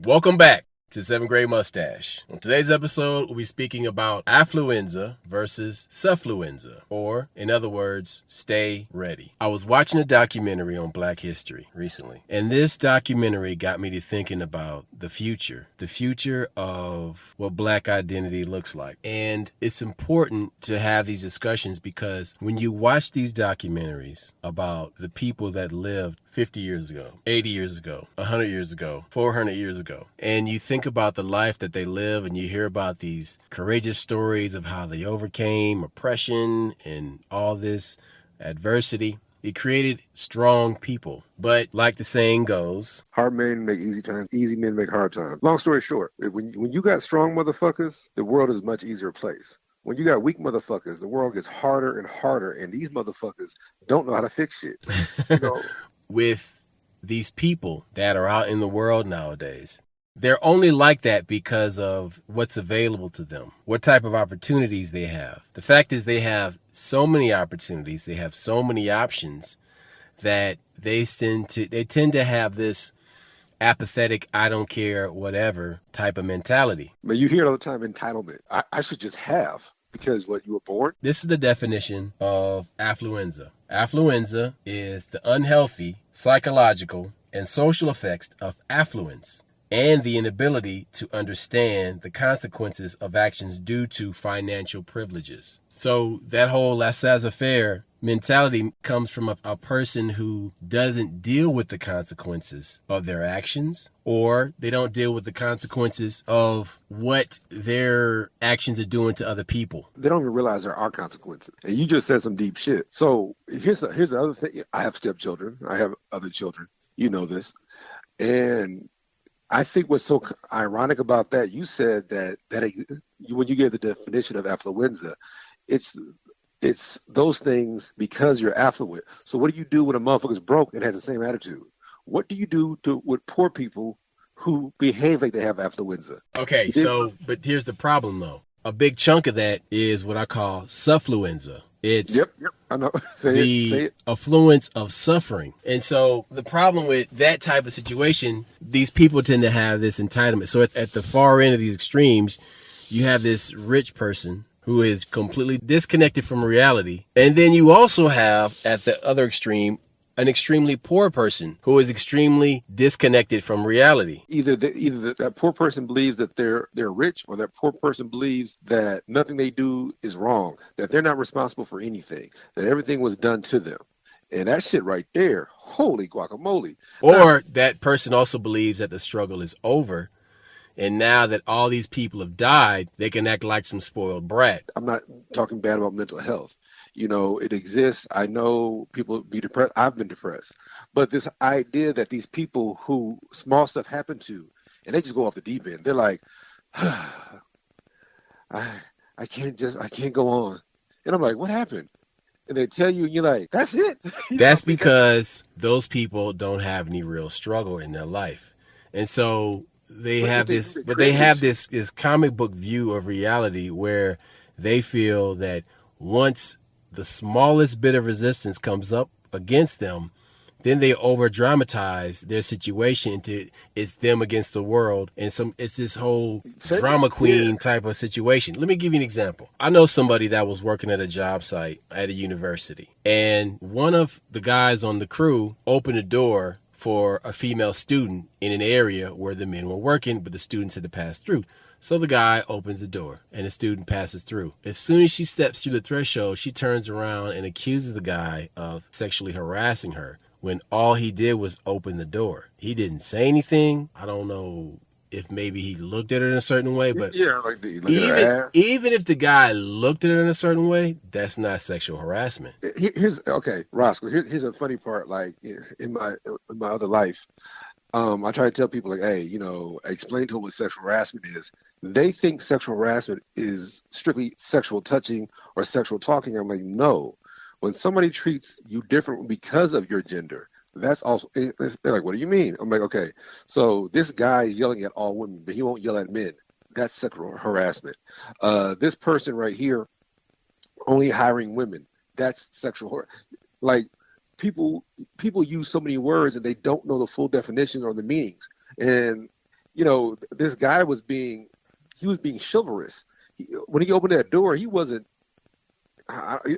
Welcome back to 7th Grade Mustache. On today's episode, we'll be speaking about affluenza versus suffluenza, or in other words, stay ready. I was watching a documentary on Black history recently, and this documentary got me to thinking about the future of what Black identity looks like. And it's important to have these discussions because when you watch these documentaries about the people that lived 50 years ago, 80 years ago, 100 years ago, 400 years ago, and you think about the life that they live and you hear about these courageous stories of how they overcame oppression and all this adversity, it created strong people. But like the saying goes, hard men make easy time, easy men make hard time. Long story short, when you got strong motherfuckers, the world is a much easier place. When you got weak motherfuckers, the world gets harder and harder, and these motherfuckers don't know how to fix shit. You know? With these people that are out in the world nowadays, they're only like that because of what's available to them, what type of opportunities they have. The fact is they have so many opportunities, they have so many options that they tend to have this apathetic, I don't care, whatever type of mentality. But you hear it all the time, entitlement. I should just have. Because what, you were born? This is the definition of affluenza. Affluenza is the unhealthy psychological and social effects of affluence and the inability to understand the consequences of actions due to financial privileges. So that whole laissez-faire mentality comes from a person who doesn't deal with the consequences of their actions, or they don't deal with the consequences of what their actions are doing to other people. They don't even realize there are consequences. And you just said some deep shit. So here's the other thing. I have stepchildren. I have other children. You know this. And I think what's so ironic about that, you said that when you gave the definition of affluenza, it's those things because you're affluent. So what do you do when a motherfucker's broke and has the same attitude? What do you do with poor people who behave like they have affluenza? Okay, but here's the problem though. A big chunk of that is what I call suffluenza. It's yep, I know. Say it. Affluence of suffering. And so the problem with that type of situation, these people tend to have this entitlement. So at the far end of these extremes, you have this rich person who is completely disconnected from reality. And then you also have, at the other extreme, an extremely poor person who is extremely disconnected from reality. Either that poor person believes that they're rich, or that poor person believes that nothing they do is wrong, that they're not responsible for anything, that everything was done to them. And that shit right there, holy guacamole. Or that person also believes that the struggle is over. And now that all these people have died, they can act like some spoiled brat. I'm not talking bad about mental health. You know, it exists. I know people be depressed. I've been depressed. But this idea that these people who small stuff happen to, and they just go off the deep end, they're like, I can't go on. And I'm like, what happened? And they tell you, and you're like, that's it. That's because those people don't have any real struggle in their life. And so they have this comic book view of reality where they feel that once the smallest bit of resistance comes up against them, then they over dramatize their situation into it's them against the world, and it's this whole drama queen type of situation. Let me give you an example. I know somebody that was working at a job site at a university, and one of the guys on the crew opened a door for a female student in an area where the men were working, but the students had to pass through. So the guy opens the door and the student passes through. As soon as she steps through the threshold, she turns around and accuses the guy of sexually harassing her when all he did was open the door. He didn't say anything. I don't know if maybe he looked at her in a certain way, but even if the guy looked at her in a certain way, that's not sexual harassment. Roscoe, here's a funny part. Like in my other life, I try to tell people, like, hey, explain to them what sexual harassment is. They think sexual harassment is strictly sexual touching or sexual talking. I'm like, no. When somebody treats you different because of your gender, that's also, they're like, what do you mean? I'm like, okay, so this guy is yelling at all women, but he won't yell at men. That's sexual harassment. This person right here only hiring women, that's sexual harassment. Like, people use so many words and they don't know the full definition or the meanings. And this guy was being chivalrous. When he opened that door, he wasn't.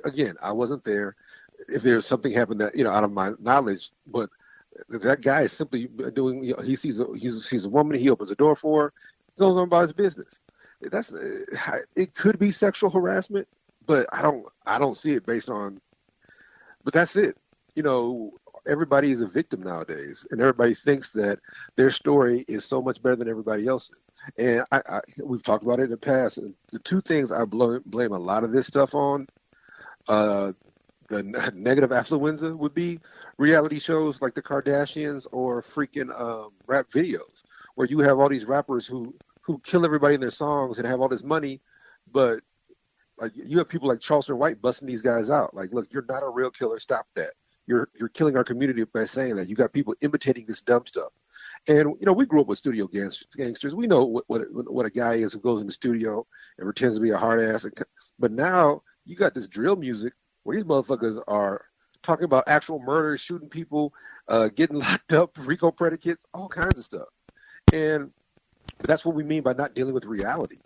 Again, I wasn't there. If there's something happened that out of my knowledge, but that guy is simply doing. He sees a woman, he opens a door for her, goes on about his business. It could be sexual harassment, but I don't see it based on. But that's it. Everybody is a victim nowadays, and everybody thinks that their story is so much better than everybody else's. And we've talked about it in the past. And the two things I blame a lot of this stuff on, the negative affluenza would be reality shows like the Kardashians or freaking rap videos, where you have all these rappers who kill everybody in their songs and have all this money, but like you have people like Charleston White busting these guys out. Like, look, you're not a real killer. Stop that. You're killing our community by saying that. You got people imitating this dumb stuff. And, we grew up with studio gangsters. We know what a guy is who goes in the studio and pretends to be a hard ass. But now you got this drill music where these motherfuckers are talking about actual murder, shooting people, getting locked up, RICO predicates, all kinds of stuff. And that's what we mean by not dealing with reality.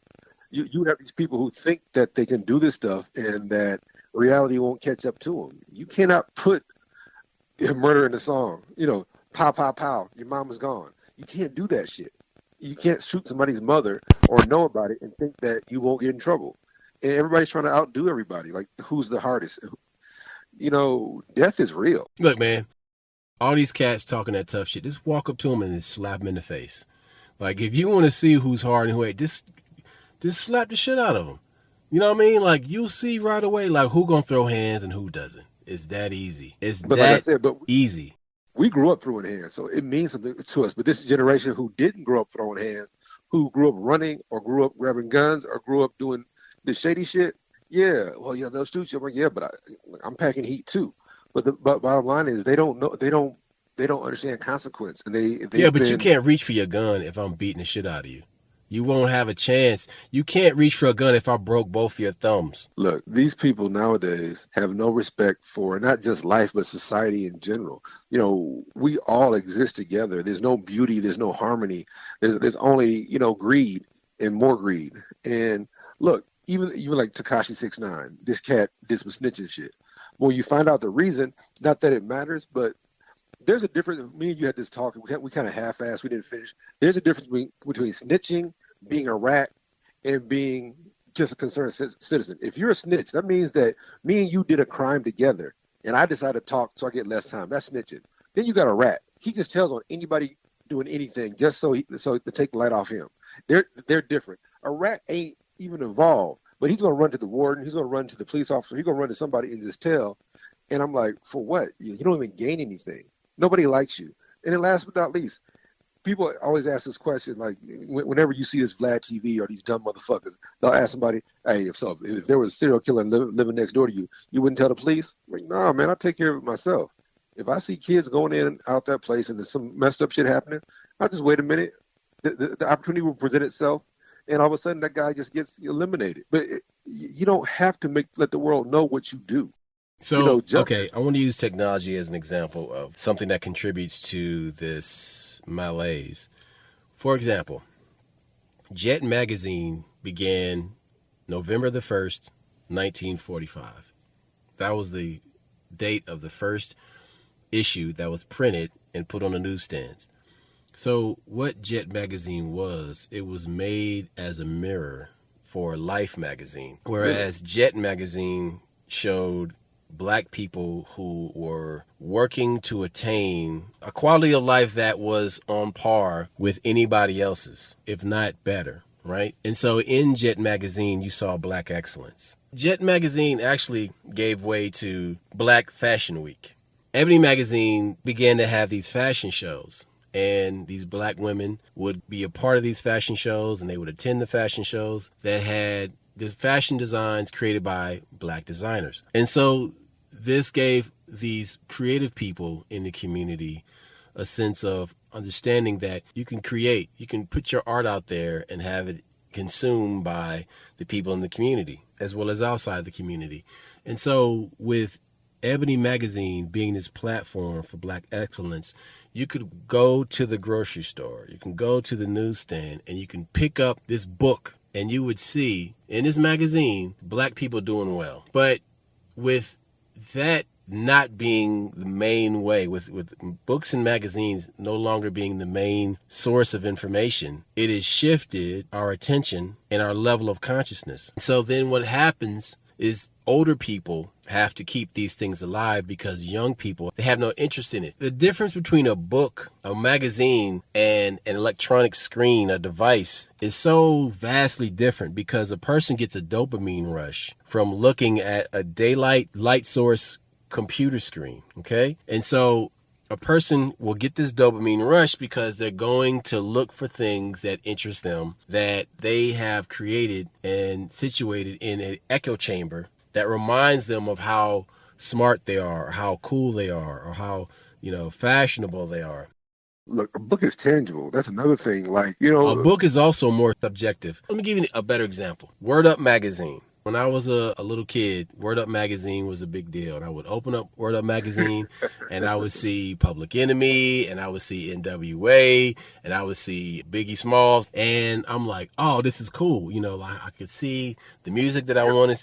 You have these people who think that they can do this stuff and that reality won't catch up to them. You cannot put murder in the song. Pow, pow, pow, your mama's gone. You can't do that shit. You can't shoot somebody's mother or know about it and think that you won't get in trouble. And everybody's trying to outdo everybody. Like, who's the hardest? Death is real. Look, man, all these cats talking that tough shit, just walk up to them and just slap them in the face. Like, if you want to see who's hard and who ain't, just slap the shit out of them. You know what I mean? Like, you'll see right away, like, who gonna throw hands and who doesn't. It's that easy. Easy. We grew up throwing hands, so it means something to us. But this generation who didn't grow up throwing hands, who grew up running or grew up grabbing guns or grew up doing this shady shit, they'll shoot you. I'm like, yeah, but I'm packing heat too. But bottom line is they don't know. They don't understand consequence, and you can't reach for your gun if I'm beating the shit out of you. You won't have a chance. You can't reach for a gun if I broke both your thumbs. Look, these people nowadays have no respect for not just life, but society in general. We all exist together. There's no beauty. There's no harmony. There's only, greed and more greed. And look, even like Tekashi 6ix9ine, this cat did some snitching shit. Well, you find out the reason, not that it matters, but there's a difference. Me and you had this talk. We kind of half-assed. We didn't finish. There's a difference between snitching, being a rat, and being just a concerned citizen. If you're a snitch, that means that me and you did a crime together, and I decided to talk so I get less time. That's snitching. Then you got a rat. He just tells on anybody doing anything just so to take the light off him. They're different. A rat ain't even involved, but he's going to run to the warden. He's going to run to the police officer. He's going to run to somebody and just tell. And I'm like, for what? You don't even gain anything. Nobody likes you. And then last but not least, people always ask this question, like, whenever you see this Vlad TV or these dumb motherfuckers, they'll ask somebody, hey, if there was a serial killer living next door to you, you wouldn't tell the police? I'm like, no, man, I take care of it myself. If I see kids going in and out that place and there's some messed up shit happening, I'll just wait a minute. The opportunity will present itself, and all of a sudden that guy just gets eliminated. But you don't have to let the world know what you do. So, okay, I want to use technology as an example of something that contributes to this malaise. For example, Jet Magazine began November the 1st, 1945. That was the date of the first issue that was printed and put on the newsstands. So what Jet Magazine was, it was made as a mirror for Life Magazine, whereas Jet Magazine showed Black people who were working to attain a quality of life that was on par with anybody else's, if not better, right? And so in Jet Magazine, you saw Black excellence. Jet Magazine actually gave way to Black Fashion Week. Ebony Magazine began to have these fashion shows, and these Black women would be a part of these fashion shows, and they would attend the fashion shows that had the fashion designs created by Black designers. And so this gave these creative people in the community a sense of understanding that you can create, you can put your art out there and have it consumed by the people in the community as well as outside the community. And so with Ebony Magazine being this platform for Black excellence, you could go to the grocery store, you can go to the newsstand, and you can pick up this book, and you would see in this magazine Black people doing well. But with that not being the main way, with books and magazines no longer being the main source of information, it has shifted our attention and our level of consciousness. So then what happens is older people have to keep these things alive because young people, they have no interest in it. The difference between a book, a magazine, and an electronic screen, a device, is so vastly different because a person gets a dopamine rush from looking at a daylight light source computer screen, okay? And so a person will get this dopamine rush because they're going to look for things that interest them, that they have created and situated in an echo chamber that reminds them of how smart they are, or how cool they are, or how, fashionable they are. Look, a book is tangible. That's another thing. Like, a book is also more subjective. Let me give you a better example. Word Up Magazine. When I was a little kid, Word Up Magazine was a big deal. And I would open up Word Up Magazine and I would see Public Enemy, and I would see NWA, and I would see Biggie Smalls. And I'm like, oh, this is cool. Like I could see the music that I wanted,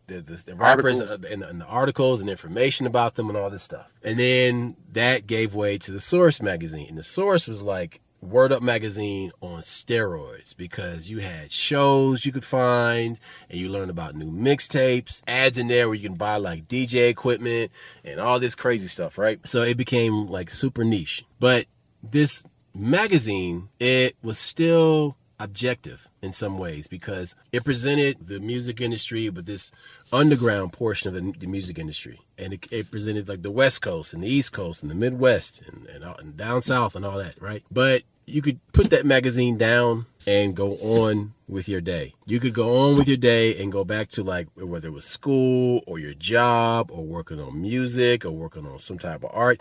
the rappers and the articles and information about them and all this stuff. And then that gave way to the Source magazine. And the Source was like Word Up Magazine on steroids, because you had shows you could find and you learned about new mixtapes, ads in there where you can buy like DJ equipment and all this crazy stuff, right? So it became like super niche. But this magazine, it was still objective in some ways because it presented the music industry, but this underground portion of the music industry. And it presented like the West Coast and the East Coast and the Midwest and down South and all that, right? But you could put that magazine down and go on with your day. You could go on with your day and go back to like whether it was school or your job or working on music or working on some type of art.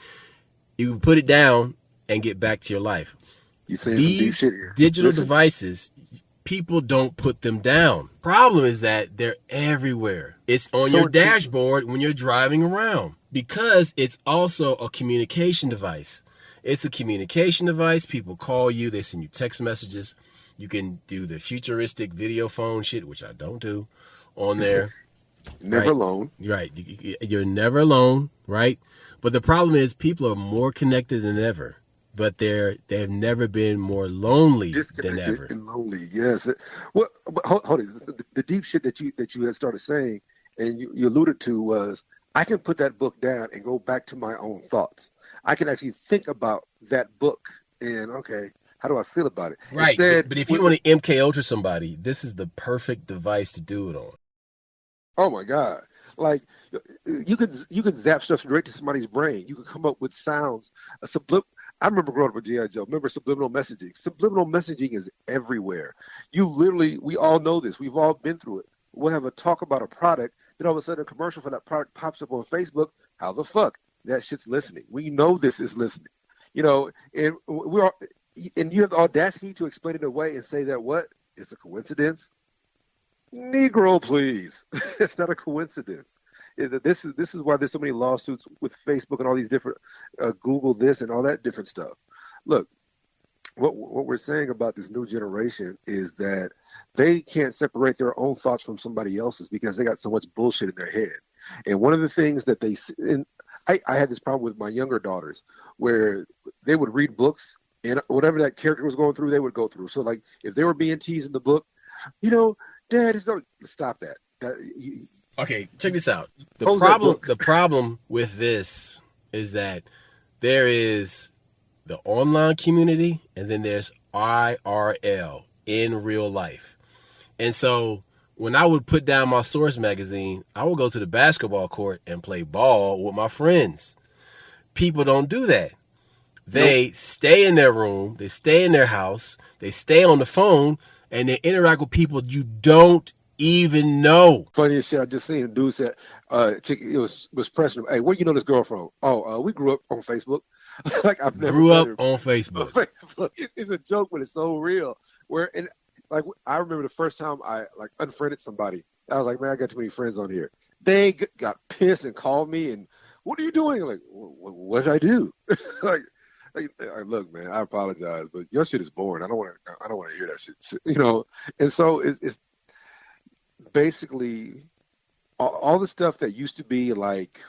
You could put it down and get back to your life. You saying some deep shit here. Digital devices, people don't put them down. Problem is that they're everywhere. It's on your dashboard when you're driving around, because it's also a communication device. It's a communication device. People call you, they send you text messages. You can do the futuristic video phone shit, which I don't do, on there. Never alone. Right. You're never alone, right? But the problem is people are more connected than ever. But they've never been more lonely than ever. And lonely, yes. Well, hold it. The deep shit that you had started saying, and you alluded to, was I can put that book down and go back to my own thoughts. I can actually think about that book and, okay, how do I feel about it? Right. But if you want to MK Ultra somebody, this is the perfect device to do it on. Oh my God. Like you can zap stuff straight to somebody's brain. You can come up with sounds. I remember growing up with G.I. Joe. Remember subliminal messaging? Subliminal messaging is everywhere. We all know this. We've all been through it. We'll have a talk about a product, then all of a sudden a commercial for that product pops up on Facebook. How the fuck? That shit's listening. We know this is listening. And you have the audacity to explain it away and say that what? It's a coincidence? Negro, please. It's not a coincidence. This is why there's so many lawsuits with Facebook and all these different Google this and all that different stuff. Look, what we're saying about this new generation is that they can't separate their own thoughts from somebody else's because they got so much bullshit in their head. And one of the things that I had this problem with my younger daughters where they would read books and whatever that character was going through, they would go through. So like if they were being teased in the book, Dad, stop that. Okay, check this out. The problem with this is that there is the online community and then there's IRL, in real life. And so when I would put down my Source magazine, I would go to the basketball court and play ball with my friends. People don't do that. They stay in their room, they stay in their house, they stay on the phone, and they interact with people you don't even know. Funniest shit I just seen. A dude said, chick, it was pressing him. Hey, where you know this girl from? Oh, we grew up on Facebook. Like I've never grew up on Facebook. Facebook. It's a joke, but it's so real. I remember the first time I unfriended somebody I was like, man, I got too many friends on here. They got pissed and called me and, what are you doing? I'm like, what did I do? like, look, man, I apologize, but your shit is boring. I don't want to hear that shit, you know. And so it's basically all the stuff that used to be like.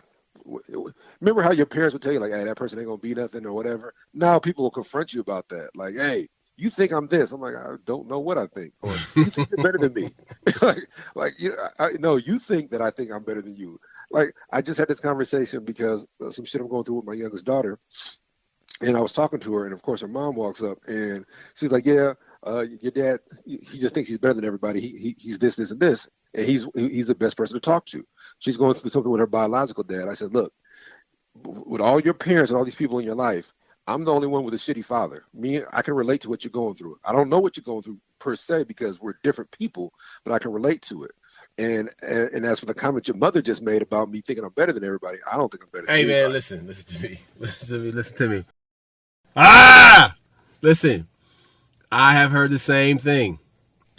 Remember how your parents would tell you, like, hey, that person ain't gonna be nothing or whatever. Now people will confront you about that, like, hey, you think I'm this? I'm like, I don't know what I think, or you think you're better than me? No, you think that I think I'm better than you. Like, I just had this conversation because some shit I'm going through with my youngest daughter. And I was talking to her, and of course, her mom walks up, and she's like, "Yeah, your dad, he just thinks he's better than everybody. He's this, this, and this, and he's the best person to talk to." She's going through something with her biological dad. I said, "Look, with all your parents and all these people in your life, I'm the only one with a shitty father. I can relate to what you're going through. I don't know what you're going through per se because we're different people, but I can relate to it." And as for the comment your mother just made about me thinking I'm better than everybody, I don't think I'm better than anybody. Hey, man, listen to me. Listen, I have heard the same thing.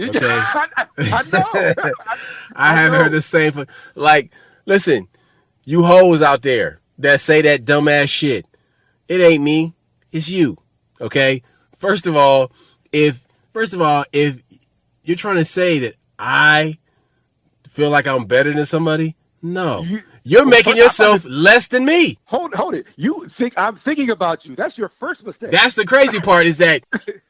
Okay, I know. I have heard the same. Like, listen, you hoes out there that say that dumbass shit, it ain't me, it's you. Okay. First of all, if you're trying to say that I feel like I'm better than somebody, no. You're making yourself less than me. Hold it. You think I'm thinking about you. That's your first mistake. That's the crazy part is that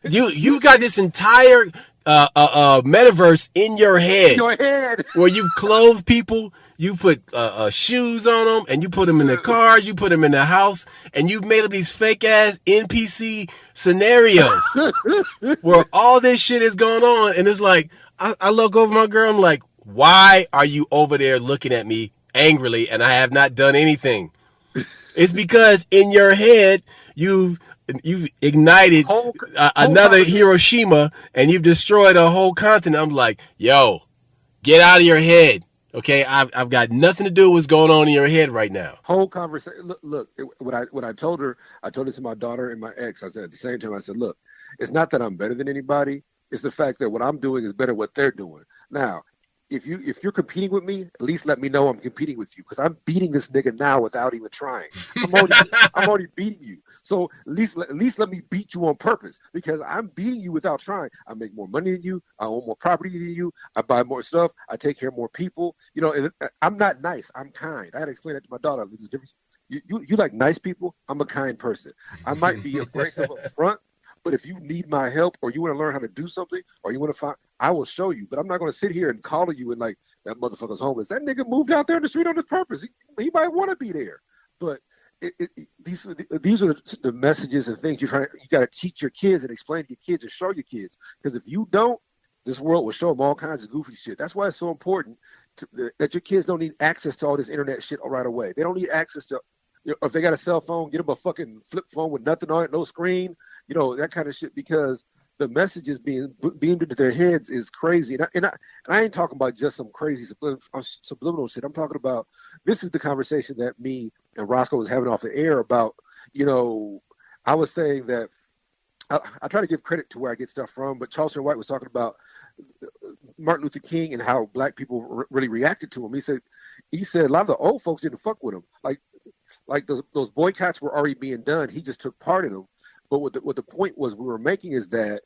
you've got this entire metaverse in your head. Where you've clothed people, you put shoes on them, and you put them in the cars, you put them in the house, and you've made up these fake ass NPC scenarios where all this shit is going on. And it's like, I look over my girl, I'm like, why are you over there looking at me angrily and I have not done anything? It's because in your head you've ignited another Hiroshima and you've destroyed a whole continent. I'm like, yo, get out of your head. Okay, I've got nothing to do with what's going on in your head right now. Whole conversation. Look, what I told her, I told it to my daughter and my ex. I said at the same time, I said, look, it's not that I'm better than anybody. It's the fact that what I'm doing is better than what they're doing. Now, if you're competing with me, at least let me know I'm competing with you, because I'm beating this nigga now without even trying. I'm already beating you. So at least let me beat you on purpose, because I'm beating you without trying. I make more money than you. I own more property than you. I buy more stuff. I take care of more people. You know, and I'm not nice. I'm kind. I had to explain that to my daughter. There's a difference. You like nice people. I'm a kind person. I might be abrasive up front, but if you need my help or you want to learn how to do something or you want to find, I will show you. But I'm not going to sit here and call you and like, that motherfucker's homeless. That nigga moved out there in the street on his purpose. He might want to be there. But these are the messages and things you got to teach your kids and explain to your kids and show your kids. Because if you don't, this world will show them all kinds of goofy shit. That's why it's so important that your kids don't need access to all this internet shit right away. They don't need access to, if they got a cell phone, get them a fucking flip phone with nothing on it, no screen, that kind of shit, because the messages being beamed into their heads is crazy. And I ain't talking about just some crazy subliminal shit. I'm talking about, this is the conversation that me and Roscoe was having off the air about, I was saying that I try to give credit to where I get stuff from, but Charleston White was talking about Martin Luther King and how black people really reacted to him. He said a lot of the old folks didn't fuck with him. Like those boycotts were already being done. He just took part in them. But what the point was we were making is that,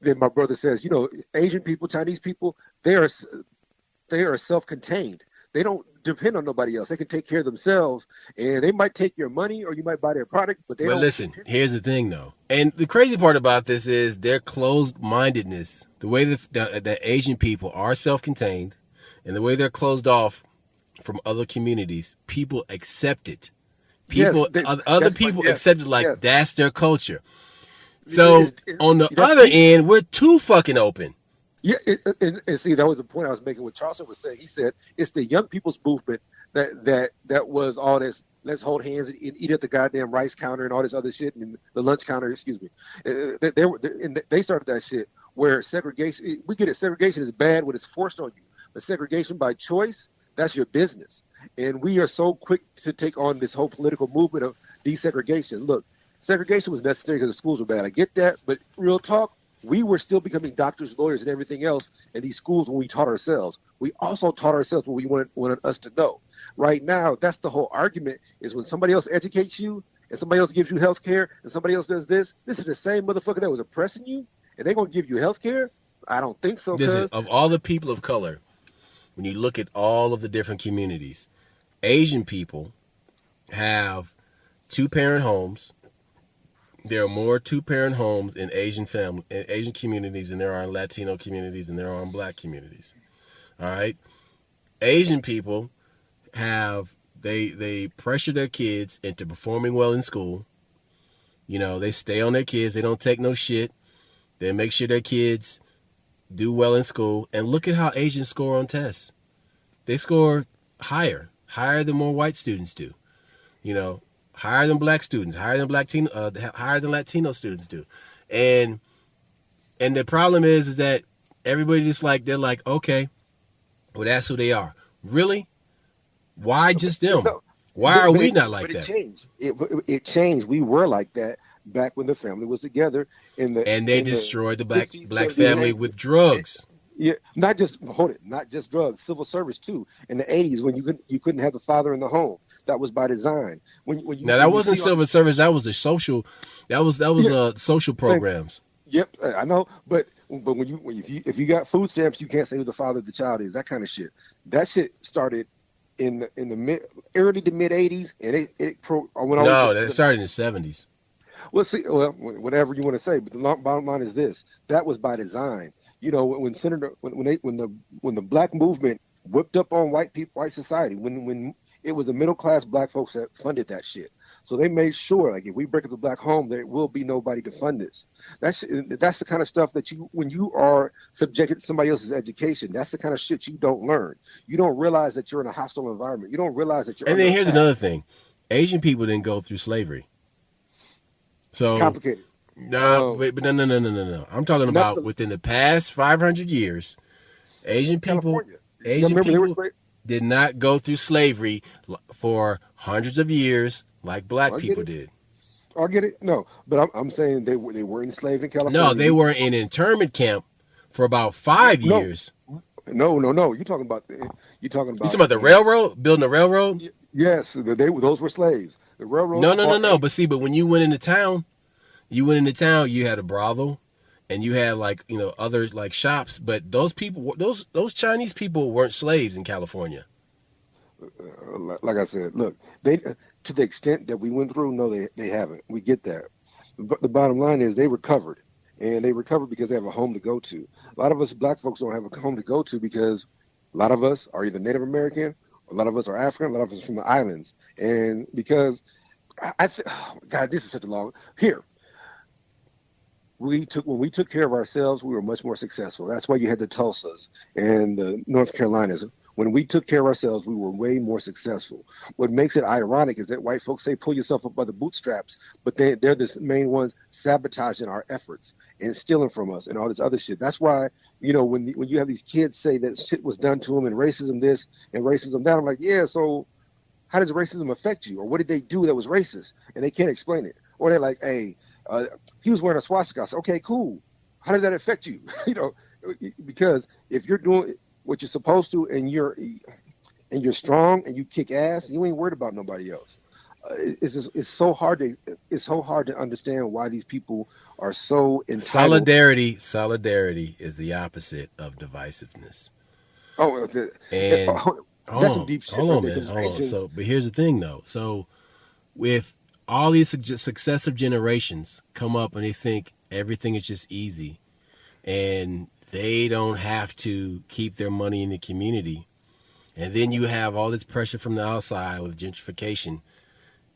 then my brother says, Asian people, Chinese people, they are self-contained. They don't depend on nobody else. They can take care of themselves, and they might take your money or you might buy their product, but they don't. But listen, here's the thing, though. And the crazy part about this is their closed-mindedness, the way that Asian people are self-contained and the way they're closed off from other communities, people accept it. Other people accept it like that's their culture. So on the other end, we're too fucking open. Yeah, and see, that was the point I was making. What Charleston was saying, he said it's the young people's movement that was all this. Let's hold hands and eat at the goddamn rice counter and all this other shit, and the lunch counter. Excuse me. They started that shit where segregation. We get it. Segregation is bad when it's forced on you, but segregation by choice, that's your business. And we are so quick to take on this whole political movement of desegregation. Look, segregation was necessary because the schools were bad. I get that, but real talk, We were still becoming doctors, lawyers, and everything else in these schools when we taught ourselves. We also taught ourselves what we wanted us to know. Right now, that's the whole argument, is when somebody else educates you and somebody else gives you health care and somebody else does this is the same motherfucker that was oppressing you, and they're going to give you health care? I don't think so. Listen, of all the people of color, when you look at all of the different communities, Asian people have two-parent homes. There are more two-parent homes in Asian communities than there are in Latino communities and there are in Black communities. All right, Asian people they pressure their kids into performing well in school. You know, they stay on their kids. They don't take no shit. They make sure their kids do well in school. And look at how Asians score on tests. They score higher than more white students do. You know, higher than Black students, higher than higher than Latino students do. And the problem is that everybody just they're like, okay, well, that's who they are. Really? Why just them? Why are we not like that? It changed. It changed. We were like that back when the family was together. And they destroyed the black family with drugs. Yeah, not just drugs, civil service too. In the 80s, when you couldn't have the father in the home, that was by design. That wasn't civil service. That was a social. That was social programs. Yep, I know, but if you got food stamps, you can't say who the father of the child is. That kind of shit. That shit started in the early to mid 80s, and it went on. No, that started in the 70s. Well, whatever you want to say, but the bottom line is this: that was by design. You know, when the Black movement whipped up on white society, when it was the middle class Black folks that funded that shit. So they made sure, if we break up the Black home, there will be nobody to fund this. That's the kind of stuff that when you are subjected to somebody else's education, that's the kind of shit you don't learn. You don't realize that you're in a hostile environment. You don't realize that you're. And then here's another thing: Asian people didn't go through slavery. So complicated. No, but no. I'm talking about within the past 500 years, Asian people did not go through slavery for hundreds of years like Black people did. I get it. No, but I'm saying they were enslaved in California. No, they were in internment camp for about 5 years. No. You're talking about the railroad, building a railroad. Yes, those were slaves. The railroad. No. But when you went into town. You had a brothel, and you had other shops. But those people, those Chinese people weren't slaves in California. Like I said, look, they to the extent that we went through, no, they haven't. We get that. But the bottom line is they recovered, and they recovered because they have a home to go to. A lot of us Black folks don't have a home to go to because a lot of us are either Native American, a lot of us are African, a lot of us are from the islands, and because God, this is such a long here. When we took care of ourselves, we were much more successful. That's why you had the Tulsas and the North Carolinas. When we took care of ourselves, we were way more successful. What makes it ironic is that white folks say pull yourself up by the bootstraps, but they're the main ones sabotaging our efforts and stealing from us and all this other shit. That's why, when you have these kids say that shit was done to them and racism this and racism that, I'm like, yeah, so how does racism affect you? Or what did they do that was racist? And they can't explain it. Or they're like, hey, he was wearing a swastika. I said, okay, cool. How did that affect you? Because if you're doing what you're supposed to and you're strong and you kick ass, you ain't worried about nobody else. It's so hard to understand why these people are so entitled. Solidarity is the opposite of divisiveness. That's some deep shit. Hold on, man. So, but here's the thing, though. So, with all these successive generations come up and they think everything is just easy and they don't have to keep their money in the community. And then you have all this pressure from the outside with gentrification.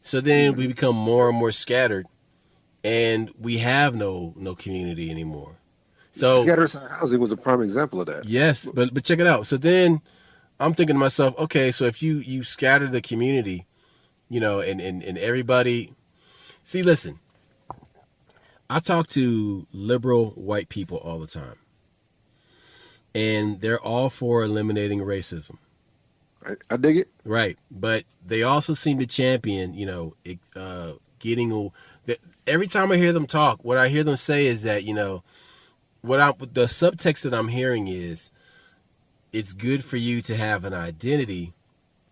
So then we become more and more scattered and we have no community anymore. So scattered housing was a prime example of that. Yes, but check it out. So then I'm thinking to myself, okay, so if you scatter the community, and everybody, see, listen, I talk to liberal white people all the time, and they're all for eliminating racism. I dig it. Right, but they also seem to champion, every time I hear them talk, what I hear them say is that, the subtext that I'm hearing is it's good for you to have an identity,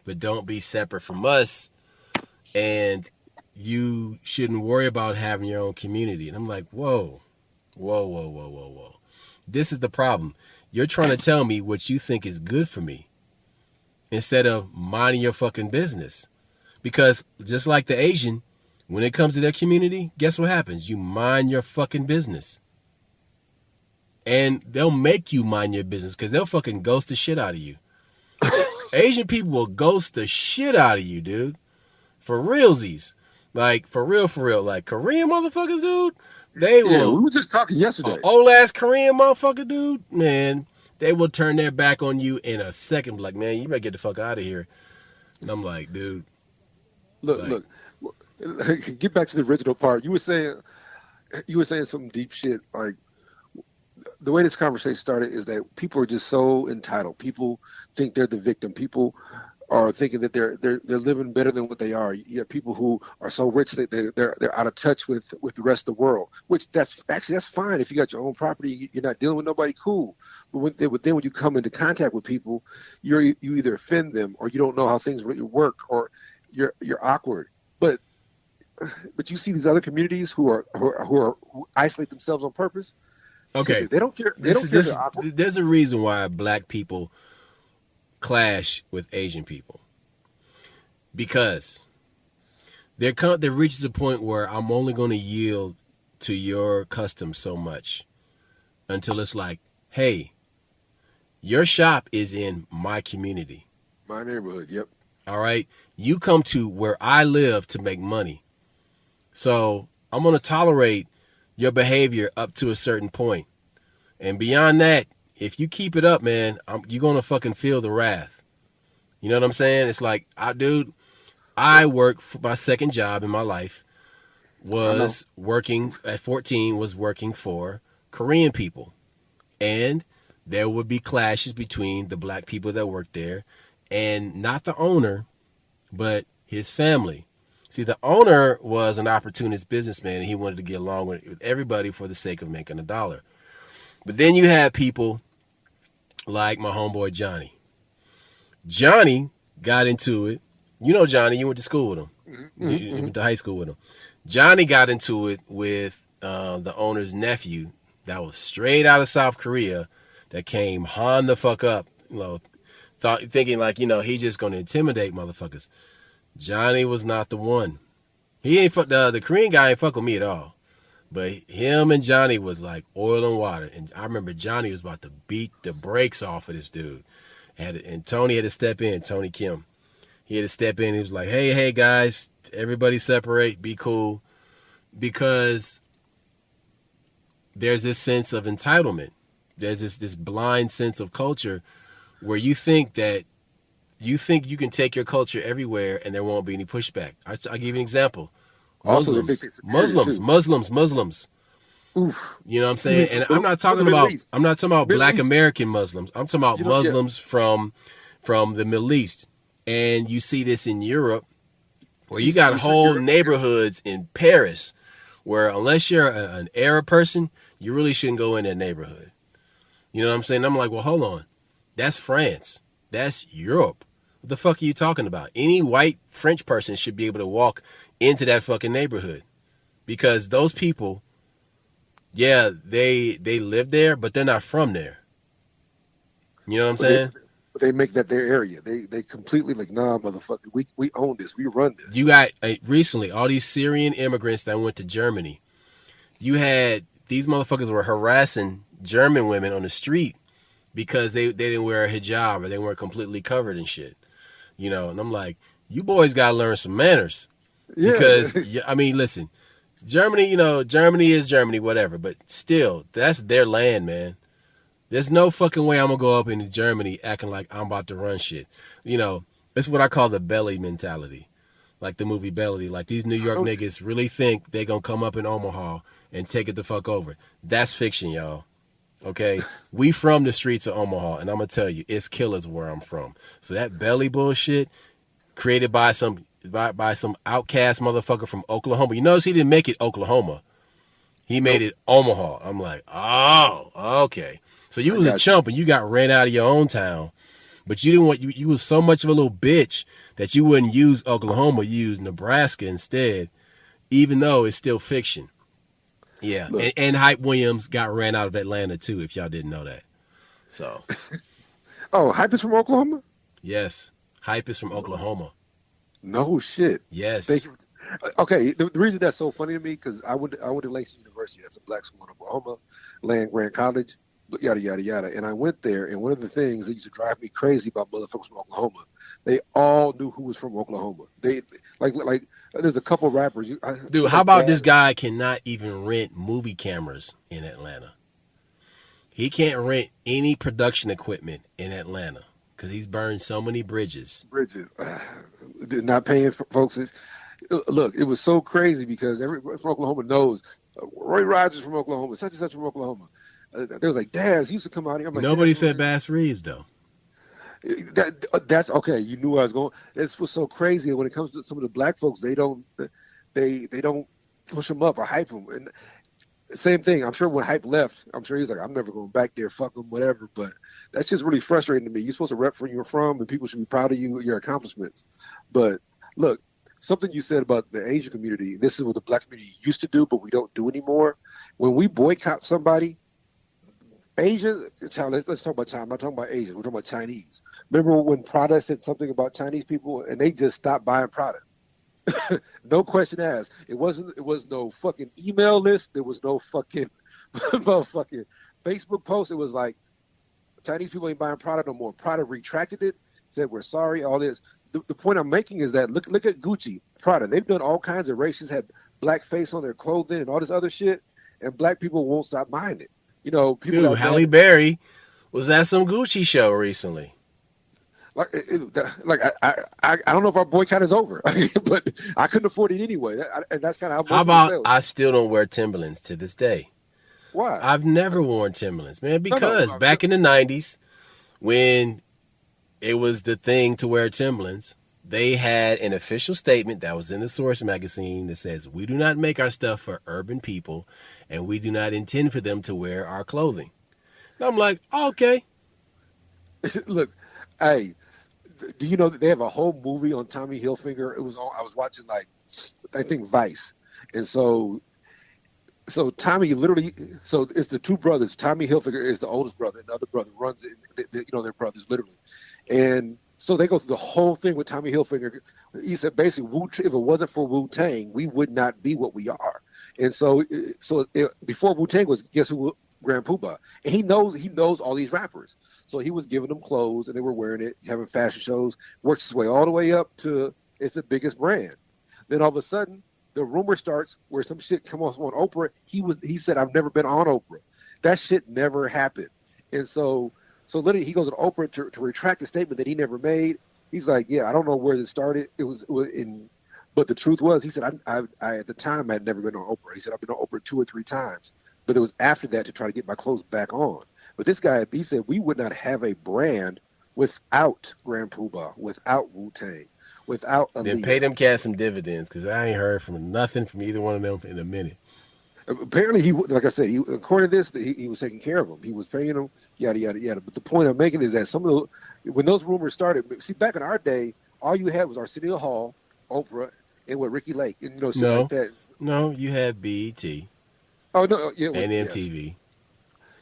but don't be separate from us, and you shouldn't worry about having your own community. And I'm like, whoa, whoa, whoa, whoa, whoa, whoa. This is the problem. You're trying to tell me what you think is good for me instead of minding your fucking business. Because just like the Asian, when it comes to their community, guess what happens? You mind your fucking business. And they'll make you mind your business because they'll fucking ghost the shit out of you. Asian people will ghost the shit out of you, dude. For realsies. Like, for real. Like, Korean motherfuckers, dude, they will. Yeah, we were just talking yesterday. Old ass Korean motherfucker, dude, man, they will turn their back on you in a second. Like, man, you better get the fuck out of here. And I'm like, dude. Look. Get back to the original part. You were saying some deep shit. Like, the way this conversation started is that people are just so entitled. People think they're the victim. People are thinking that they're living better than what they are. You have people who are so rich that they're out of touch with the rest of the world. Which that's fine if you got your own property. You're not dealing with nobody. Cool. But then when you come into contact with people, you either offend them or you don't know how things really work, or you're awkward. But you see these other communities who isolate themselves on purpose. Okay, they don't care. They don't care. There's a reason why black people clash with Asian people, because there reaches a point where I'm only going to yield to your customs so much until it's like, hey, your shop is in my community, my neighborhood. Yep. All right, you come to where I live to make money, so I'm going to tolerate your behavior up to a certain point. And beyond that, if you keep it up, man, you're going to fucking feel the wrath. You know what I'm saying? It's like, I worked for my second job in my life was working at 14, was working for Korean people. And there would be clashes between the black people that worked there and not the owner, but his family. See, the owner was an opportunist businessman, and he wanted to get along with everybody for the sake of making a dollar. But then you have people like my homeboy Johnny. Johnny got into it. You know Johnny, you went to school with him. Mm-hmm. You went to high school with him. Johnny got into it with the owner's nephew that was straight out of South Korea that came Han the fuck up, thinking like, he's just going to intimidate motherfuckers. Johnny was not the one. He ain't fuck the Korean guy ain't fuck with me at all. But him and Johnny was like oil and water. And I remember Johnny was about to beat the brakes off of this dude. And Tony had to step in, Tony Kim. He had to step in. He was like, hey, guys, everybody separate, be cool. Because there's this sense of entitlement. There's this blind sense of culture where you think you can take your culture everywhere and there won't be any pushback. I'll give you an example. Muslims. Oof. You know what I'm saying? And I'm not talking about black American Muslims. I'm talking about Muslims from the Middle East. And you see this in Europe, where you got whole neighborhoods in Paris where unless you're an Arab person, you really shouldn't go in that neighborhood. You know what I'm saying? I'm like, well, hold on. That's France. That's Europe. What the fuck are you talking about? Any white French person should be able to walk into that fucking neighborhood, because those people, yeah, they live there, but they're not from there. You know what I'm saying? They make that their area. They completely like, nah, motherfucker, we own this. We run this. You got recently all these Syrian immigrants that went to Germany. You had these motherfuckers were harassing German women on the street because they didn't wear a hijab or they weren't completely covered and shit. And I'm like, you boys gotta learn some manners. Yeah. Because I mean, listen, Germany, Germany is Germany, whatever, but still, that's their land, man. There's no fucking way I'm gonna go up into Germany acting like I'm about to run shit. It's what I call the belly mentality. Like the movie Belly. Like these New York niggas really think they gonna come up in Omaha and take it the fuck over. That's fiction, y'all. Okay? We from the streets of Omaha, and I'm gonna tell you, it's killers where I'm from. So that belly bullshit created by some outcast motherfucker from Oklahoma. You notice he didn't make it Oklahoma. He made Nope. it Omaha. I'm like, oh, okay. So you I was a got you. chump and you got ran out of your own town, but you didn't want you was so much of a little bitch that you wouldn't use Oklahoma, you used Nebraska instead, even though it's still fiction. Yeah, Look. and Hype Williams got ran out of Atlanta too. If y'all didn't know that, so Oh, Hype is from Oklahoma? yes, Hype is from No, Oklahoma. no shit. Thank Yes. you. Okay, the reason that's so funny to me because I went to Langston University. That's a black school in Oklahoma, Land Grant College, yada yada yada. And I went there, and one of the things that used to drive me crazy about motherfuckers from Oklahoma, they all knew who was from Oklahoma. They like there's a couple rappers. Dude, how Like about this Dad. guy cannot even rent movie cameras in Atlanta? He can't rent any production equipment in Atlanta because he's burned so many bridges. Bridget, not paying for folks. Look, it was so crazy because everybody from Oklahoma knows Roy Rogers from Oklahoma, such and such from Oklahoma. They was like, Daz, he used to come out here. I'm like, Daz, Nobody you know said this? Bass Reeves though. That's okay. You knew I was going. It's what's so crazy when it comes to some of the black folks. They don't push them up or hype them. And same thing. I'm sure when Hype left, I'm sure he's like, I'm never going back there. Fuck them, whatever. But that's just really frustrating to me. You're supposed to rep where you're from, and people should be proud of you, your accomplishments. But look, something you said about the Asian community. This is what the black community used to do, but we don't do anymore. When we boycott somebody, Asia, let's talk about China. I'm not talking about Asian. We're talking about Chinese. Remember when Prada said something about Chinese people, and they just stopped buying Prada? No question asked. It was no fucking email list. There was no fucking motherfucking Facebook post. It was like Chinese people ain't buying Prada no more. Prada retracted it, said we're sorry. All this. The point I'm making is that look at Gucci, Prada. They've done all kinds of races, had black face on their clothing and all this other shit, and black people won't stop buying it. You know, people Dude, got Halle mad. Berry was at some Gucci show recently. Like I don't know if our boycott is over, but I couldn't afford it anyway, and that's kind of how How most people about felt. I still don't wear Timberlands to this day? Why? I've never worn Timberlands, man, No, no. because back in the 90s when it was the thing to wear Timberlands, they had an official statement that was in the Source magazine that says, we do not make our stuff for urban people and we do not intend for them to wear our clothing. And I'm like, okay. Look, hey, do you know that they have a whole movie on Tommy Hilfiger? It was on. I was watching like I think Vice, and so Tommy literally. So it's the two brothers. Tommy Hilfiger is the oldest brother, and the other brother runs it. You know, they're brothers literally, and so they go through the whole thing with Tommy Hilfiger. He said basically, if it wasn't for Wu Tang, we would not be what we are. And before Wu Tang was, guess who? Grand Poobah, and he knows all these rappers. So he was giving them clothes, and they were wearing it, having fashion shows. Works his way all the way up to it's the biggest brand. Then all of a sudden, the rumor starts where some shit come off on Oprah. He said, "I've never been on Oprah." That shit never happened. And so literally, he goes on Oprah to retract a statement that he never made. He's like, "Yeah, I don't know where this started. It was in." But the truth was, he said, I at the time I had never been on Oprah. He said, I've been on Oprah 2 or 3 times, but it was after that to try to get my clothes back on. But this guy, he said, we would not have a brand without Grand Poobah, without Wu Tang, without Then pay Aaliyah. them cats some dividends because I ain't heard from nothing from either one of them in a minute. Apparently, like I said, according to this, he was taking care of them. He was paying them, yada yada yada. But the point I'm making is that when those rumors started, see, back in our day, all you had was Arsenio Hall, Oprah, and what Ricky Lake, and shit like No, that. no, you had BET Oh no, yeah, and yes. MTV.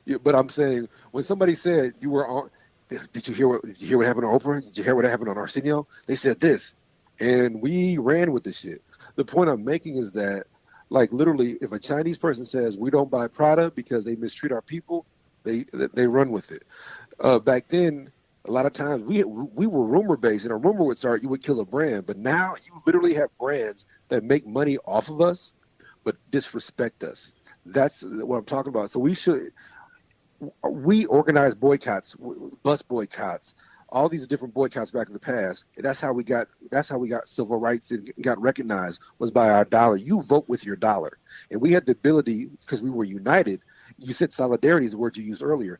Yeah, but I'm saying when somebody said you were on, did you hear what happened on Oprah? Did you hear what happened on Arsenio? They said this, and we ran with the shit. The point I'm making is that, like literally, if a Chinese person says we don't buy Prada because they mistreat our people, they run with it. Back then, a lot of times we were rumor based, and a rumor would start, you would kill a brand. But now you literally have brands that make money off of us, but disrespect us. That's what I'm talking about. So we organized boycotts, bus boycotts, all these different boycotts back in the past. And that's how we got civil rights and got recognized, was by our dollar. You vote with your dollar. And we had the ability, because we were united. You said solidarity is the word you used earlier.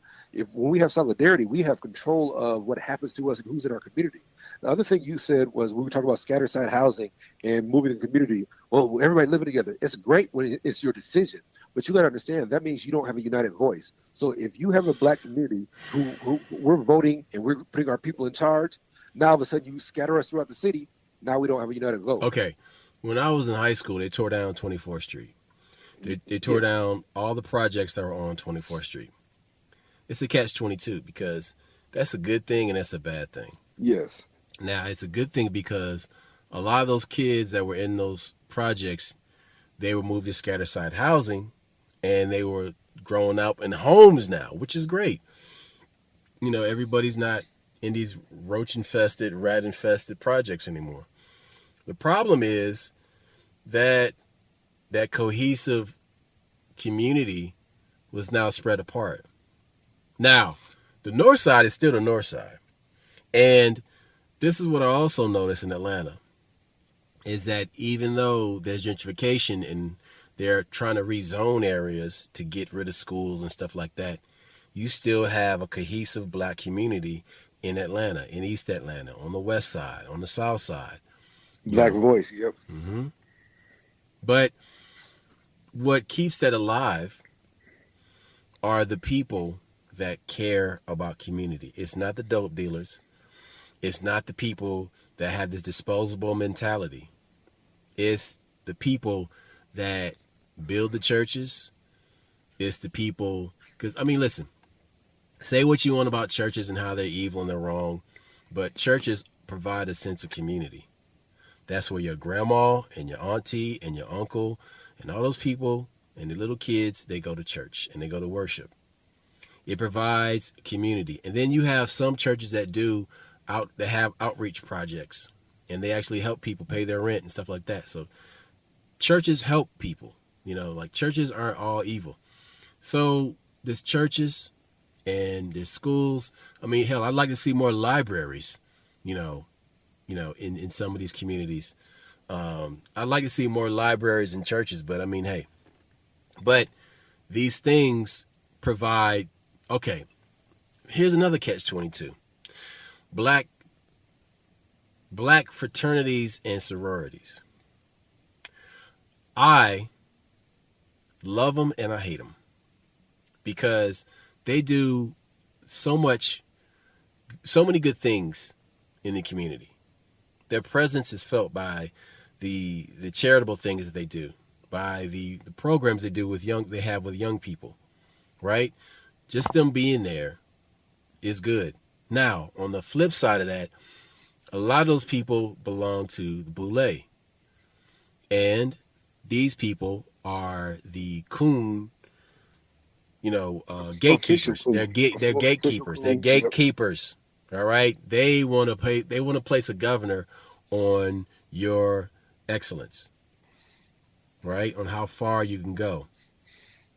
When we have solidarity, we have control of what happens to us and who's in our community. The other thing you said was, we were talking about scattered site housing and moving the community. Well, everybody living together. It's great when it's your decision. But you got to understand that means you don't have a united voice. So if you have a black community who we're voting and we're putting our people in charge, now all of a sudden you scatter us throughout the city. Now we don't have a united vote. Okay. When I was in high school, they tore down 24th Street. They tore down all the projects that were on 24th Street. It's a catch-22 because that's a good thing and that's a bad thing. Yes. Now, it's a good thing because a lot of those kids that were in those projects, they were moved to scatter site housing and they were growing up in homes now, which is great. You know, everybody's not in these roach-infested, rat-infested projects anymore. The problem is that that cohesive community was now spread apart. Now, the north side is still the north side. And this is what I also noticed in Atlanta, is that even though there's gentrification and they're trying to rezone areas to get rid of schools and stuff like that, you still have a cohesive black community in Atlanta, in East Atlanta, on the west side, on the south side. Black voice, yep. Mm-hmm. But what keeps that alive are the people that care about community. It's not the dope dealers. It's not the people that have this disposable mentality. It's the people that build the churches. It's the people, because, I mean, listen, say what you want about churches and how they're evil and they're wrong, but churches provide a sense of community. That's where your grandma and your auntie and your uncle and all those people and the little kids, they go to church and they go to worship. It provides community. And then you have some churches that have outreach projects and they actually help people pay their rent and stuff like that. So churches help people, you know, like churches aren't all evil. So there's churches and there's schools. I mean, hell, I'd like to see more libraries, in some of these communities. I'd like to see more libraries and churches, but I mean, hey, but these things provide, okay, here's another catch-22. Black fraternities and sororities. I love them and I hate them because they do so many good things in the community. Their presence is felt by the charitable things that they do, by the programs they do with young people, right? Just them being there is good. Now, on the flip side of that, a lot of those people belong to the boule. And these people are the coon, gatekeepers. They're gatekeepers. They're gatekeepers. All right. They want to place a governor on your excellence, right? On how far you can go,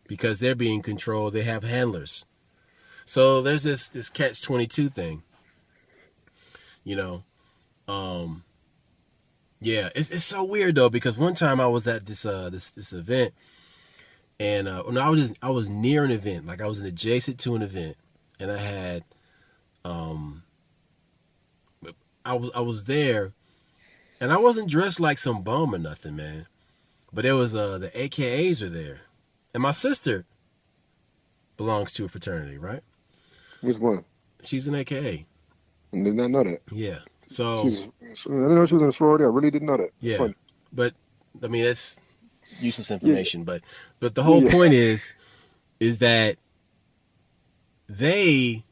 because they're being controlled. They have handlers. So there's this catch-22 thing, Yeah, it's so weird though, because one time I was at this event, and I was near an event, like I was adjacent to an event, and I had I was there, and I wasn't dressed like some bum or nothing, man. But there was the AKAs are there, and my sister belongs to a fraternity, right? Which one? She's an AKA. I did not know that. Yeah. So I didn't know she was in a sorority. I really didn't know that. Yeah. Funny. But I mean, that's useless information. Yeah. But the whole point is that they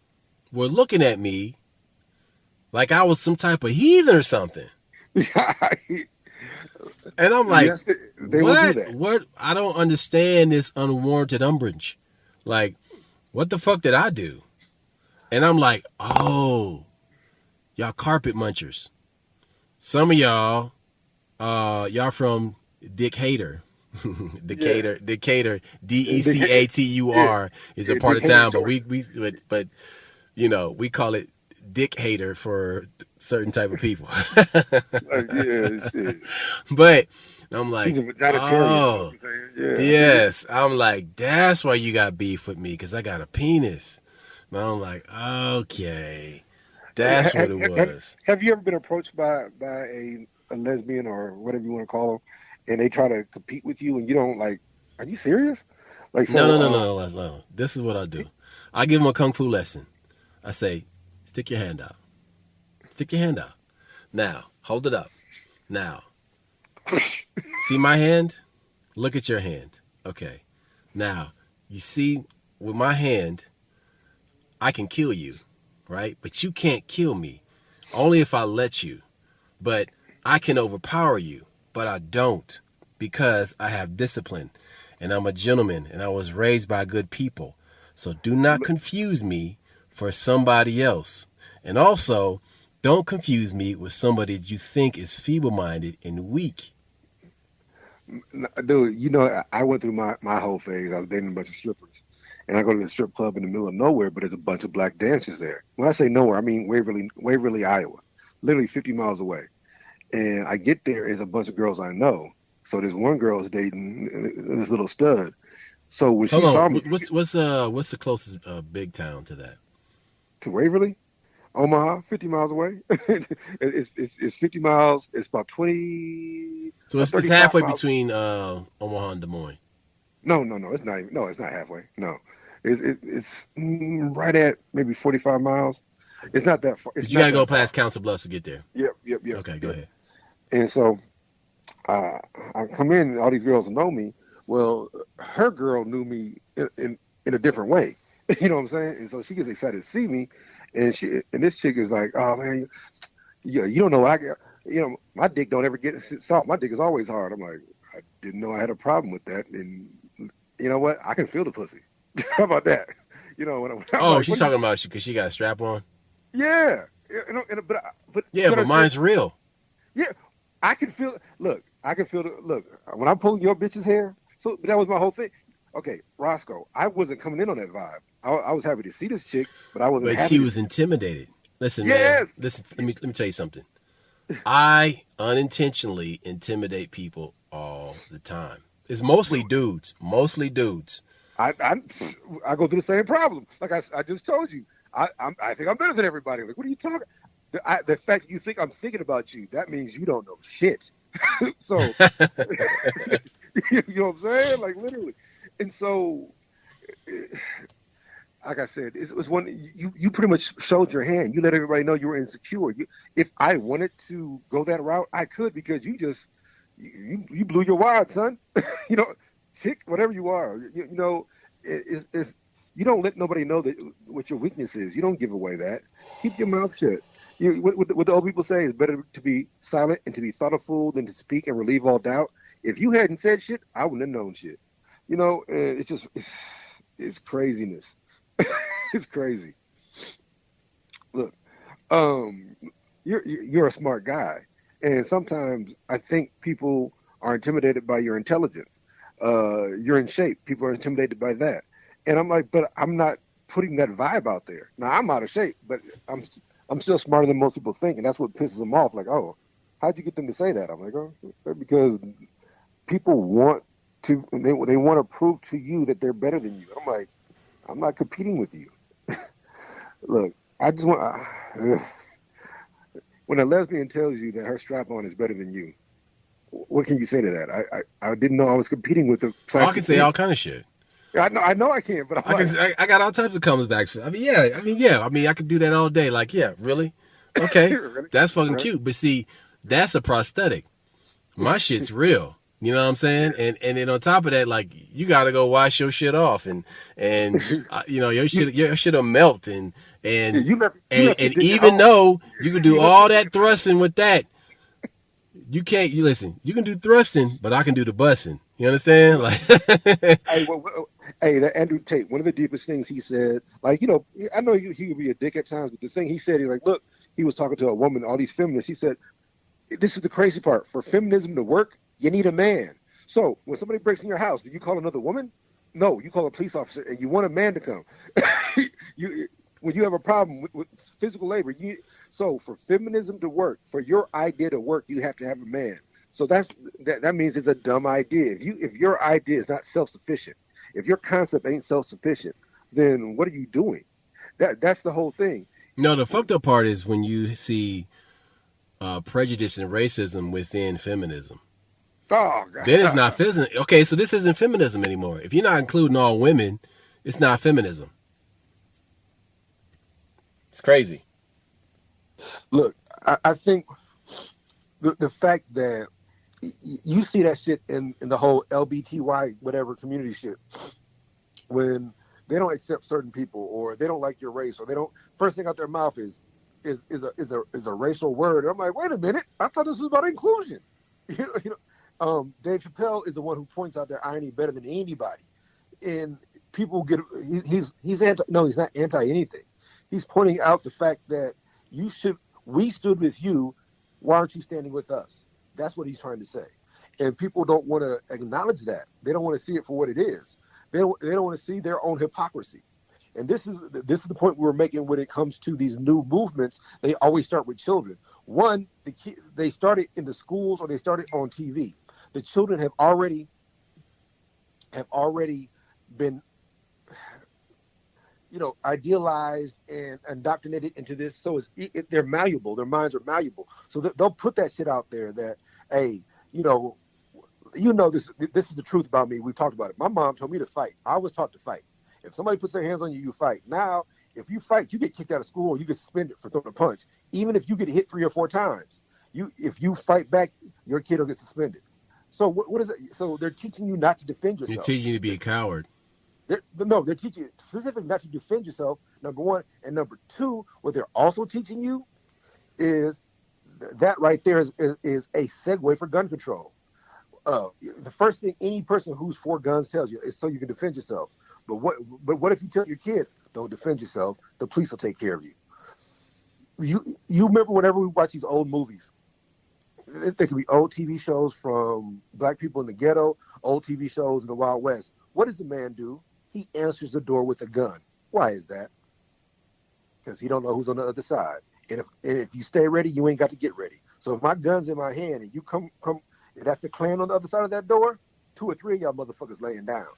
were looking at me like I was some type of heathen or something. And I'm like, yes, they what? Will do that. What? I don't understand this unwarranted umbrage. Like, what the fuck did I do? And I'm like, oh, y'all carpet munchers. Some of y'all from Dick Hater. Decatur, Decatur, Decatur is a part of town, but we call it Dick Hater for certain type of people. Shit. But I'm like, oh, yes. I'm like, that's why you got beef with me, because I got a penis. And I'm like, okay, that's what it was. Have you ever been approached by a lesbian or whatever you want to call them, and they try to compete with you, and you don't like? Are you serious? Like No, so. no, no, no, no, no. This is what I do. I give them a kung fu lesson. I say, stick your hand out. Stick your hand out. Now, hold it up. Now, see my hand? Look at your hand. Okay. Now, you see, with my hand, I can kill you, right? But you can't kill me. Only if I let you. But I can overpower you. But I don't because I have discipline. And I'm a gentleman and I was raised by good people. So do not confuse me for somebody else. And also, don't confuse me with somebody that you think is feeble-minded and weak. Dude, you know, I went through my whole phase. I was dating a bunch of strippers. And I go to the strip club in the middle of nowhere, but there's a bunch of black dancers there. When I say nowhere, I mean Waverly, Iowa, literally 50 miles away. And I get there, there's a bunch of girls I know. So there's one girl is dating this little stud. So when Hold she on. saw me What's the closest big town to that? to Waverly, Omaha, 50 miles away. It's 50 miles. It's about So it's 35 halfway miles. between Omaha and Des Moines. No, it's not even. No, it's not halfway. No, it's right at maybe 45 miles. It's not that far. It's But you got not to go that far. past Council Bluffs to get there. Yep. Okay, go ahead. And so I come in, and all these girls know me. Well, her girl knew me in a different way. You know what I'm saying? And so she gets excited to see me, and this chick is like, "Oh man, you don't know what I get. You know, my dick don't ever get soft. My dick is always hard." I'm like, I didn't know I had a problem with that, and you know what? I can feel the pussy. How about that? You know, when I'm Oh, like, she's talking about you because she got a strap on. yeah, but Yeah, but mine's real. yeah, I can feel. Look, I can feel the look when I'm pulling your bitch's hair. So that was my whole thing. Okay, Roscoe, I wasn't coming in on that vibe. I was happy to see this chick, but I wasn't But happy. she was intimidated. Listen, man. Yes. Listen. Let me tell you something. I unintentionally intimidate people all the time. It's mostly dudes. Mostly dudes. I go through the same problem. Like I just told you, I think I'm better than everybody. Like, what are you talking? The fact you think I'm thinking about you, that means you don't know shit. So, you know what I'm saying? Like literally. And so, like I said, it was one you pretty much showed your hand. You let everybody know you were insecure. If I wanted to go that route, I could because you blew your wad, son. You know, chick, whatever you are. You know, it's you don't let nobody know that what your weakness is. You don't give away that. Keep your mouth shut. What the old people say is better to be silent and to be thought a fool than to speak and relieve all doubt. If you hadn't said shit, I wouldn't have known shit. You know, it's craziness. It's crazy. Look, you're a smart guy, and sometimes I think people are intimidated by your intelligence. You're in shape. People are intimidated by that, and I'm like, but I'm not putting that vibe out there. Now I'm out of shape, but I'm still smarter than most people think, and that's what pisses them off. Like, oh, how'd you get them to say that? I'm like, oh, because people want to. They want to prove to you that they're better than you. I'm like, I'm not competing with you. Look, I just want. When a lesbian tells you that her strap-on is better than you, what can you say to that? I didn't know I was competing with the Oh, I plastic. can say all kind of shit. I know I can't, but I got all types of comebacks. I mean, yeah. I mean, I could do that all day. Like, yeah, really? Okay, that's fucking cute. But see, that's a prosthetic. My shit's real. You know what I'm saying? And then on top of that, like you gotta go wash your shit off, and you know your shit'll melt, and even though you can do all that thrusting with that, you can't. You listen. You can do thrusting, but I can do the busting. You understand? Like, hey, that Andrew Tate. One of the deepest things he said, like you know, I know he could be a dick at times, but the thing he said, he's like, look, he was talking to a woman, all these feminists. He said, this is the crazy part. For feminism to work, you need a man. So when somebody breaks in your house, do you call another woman? No, you call a police officer, and you want a man to come. When you have a problem with physical labor, so for feminism to work, for your idea to work, you have to have a man. So that means it's a dumb idea. If your idea is not self-sufficient, if your concept ain't self-sufficient, then what are you doing? That's the whole thing. No, the fucked up part is when you see prejudice and racism within feminism. Oh Then it's God. not feminism. Okay, so this isn't feminism anymore. If you're not including all women, it's not feminism. It's crazy. Look, I think the fact that you see that shit in the whole LBTY whatever community shit when they don't accept certain people or they don't like your race or they don't first thing out their mouth is a racial word. And I'm like, wait a minute, I thought this was about inclusion. Dave Chappelle is the one who points out their irony better than anybody, and people get he's anti. No, he's not anti anything. He's pointing out the fact that we stood with you. Why aren't you standing with us? That's what he's trying to say, and people don't want to acknowledge that. They don't want to see it for what it is. They don't want to see their own hypocrisy. And this is the point we're making when it comes to these new movements. They always start with children. One, they started in the schools or they started on TV. The children have already been, idealized and indoctrinated into this. So they're malleable. Their minds are malleable. So they'll put that shit out there that, hey, this is the truth about me. We've talked about it. My mom told me to fight. I was taught to fight. If somebody puts their hands on you, you fight. Now, if you fight, you get kicked out of school or you get suspended for throwing a punch. Even if you get hit 3 or 4 times, if you fight back, your kid will get suspended. So what is it? So they're teaching you not to defend yourself. They're teaching you to be a coward. They're teaching you specifically not to defend yourself, number one. And number two, what they're also teaching you is that right there is a segue for gun control. The first thing any person who's for guns tells you is so you can defend yourself. But what if you tell your kid, don't defend yourself, the police will take care of you. You remember whenever we watch these old movies, they could be old TV shows from black people in the ghetto, old TV shows in the Wild West. What does the man do? He answers the door with a gun. Why is that? Because he don't know who's on the other side. And if you stay ready, you ain't got to get ready. So if my gun's in my hand and you come, if that's the Klan on the other side of that door, 2 or 3 of y'all motherfuckers laying down.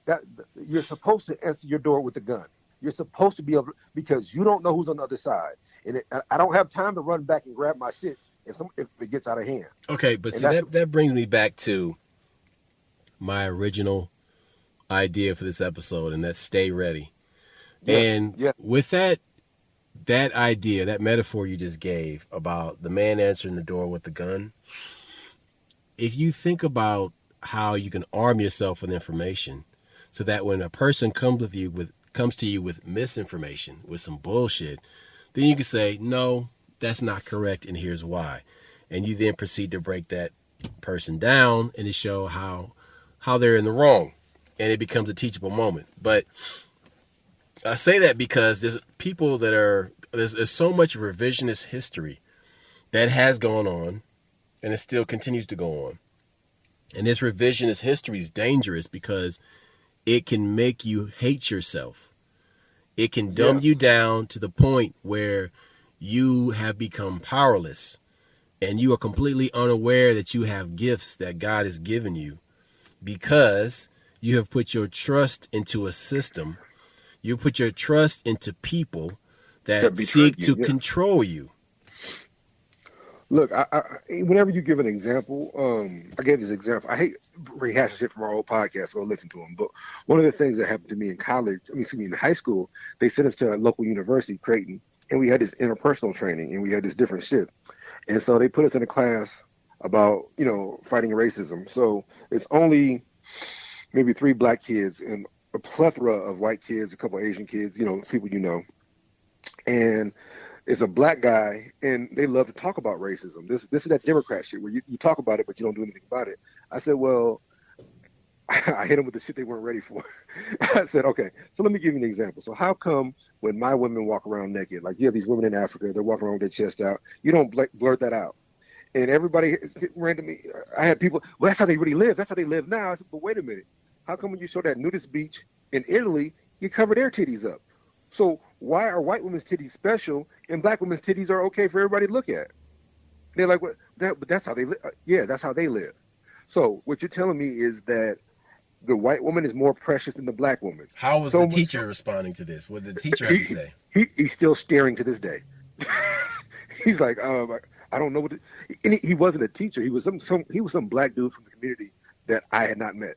That you're supposed to answer your door with a gun. You're supposed to be able to, because you don't know who's on the other side. And I don't have time to run back and grab my shit if it gets out of hand. Okay, but see, that brings me back to my original idea for this episode, and that's stay ready. Yes, and with that idea, that metaphor you just gave about the man answering the door with the gun, if you think about how you can arm yourself with information so that when a person comes to you with misinformation, with some bullshit, then you can say, no, that's not correct, and here's why. And you then proceed to break that person down and to show how they're in the wrong. And it becomes a teachable moment. But I say that because there's people that there's so much revisionist history that has gone on, and it still continues to go on. And this revisionist history is dangerous because it can make you hate yourself. It can dumb you down to the point where you have become powerless and you are completely unaware that you have gifts that God has given you because you have put your trust into a system. You put your trust into people that seek to control you. Look, whenever you give an example, I gave this example. I hate rehashing shit from our old podcast, so I'll listen to them. But one of the things that happened to me in high school, they sent us to a local university, Creighton, and we had this interpersonal training, and we had this different shit. And so they put us in a class about, fighting racism. So it's only maybe 3 black kids and a plethora of white kids, a couple of Asian kids, people And it's a black guy, and they love to talk about racism. This is that Democrat shit where you talk about it, but you don't do anything about it. I said, well, I hit them with the shit they weren't ready for. I said, okay, so let me give you an example. So how come when my women walk around naked, like you have these women in Africa, they're walking around with their chest out, you don't blurt that out? And everybody ran to me. I had people, well, that's how they really live. That's how they live now. I said, but wait a minute. How come when you show that nudist beach in Italy, you cover their titties up? So why are white women's titties special and black women's titties are okay for everybody to look at? They're like, well, but that's how they live. Yeah, that's how they live. So what you're telling me is that the white woman is more precious than the black woman. How was the teacher responding to this? What did the teacher have to say? He's still staring to this day. He's like, I don't know what. And he wasn't a teacher. He was some black dude from the community that I had not met.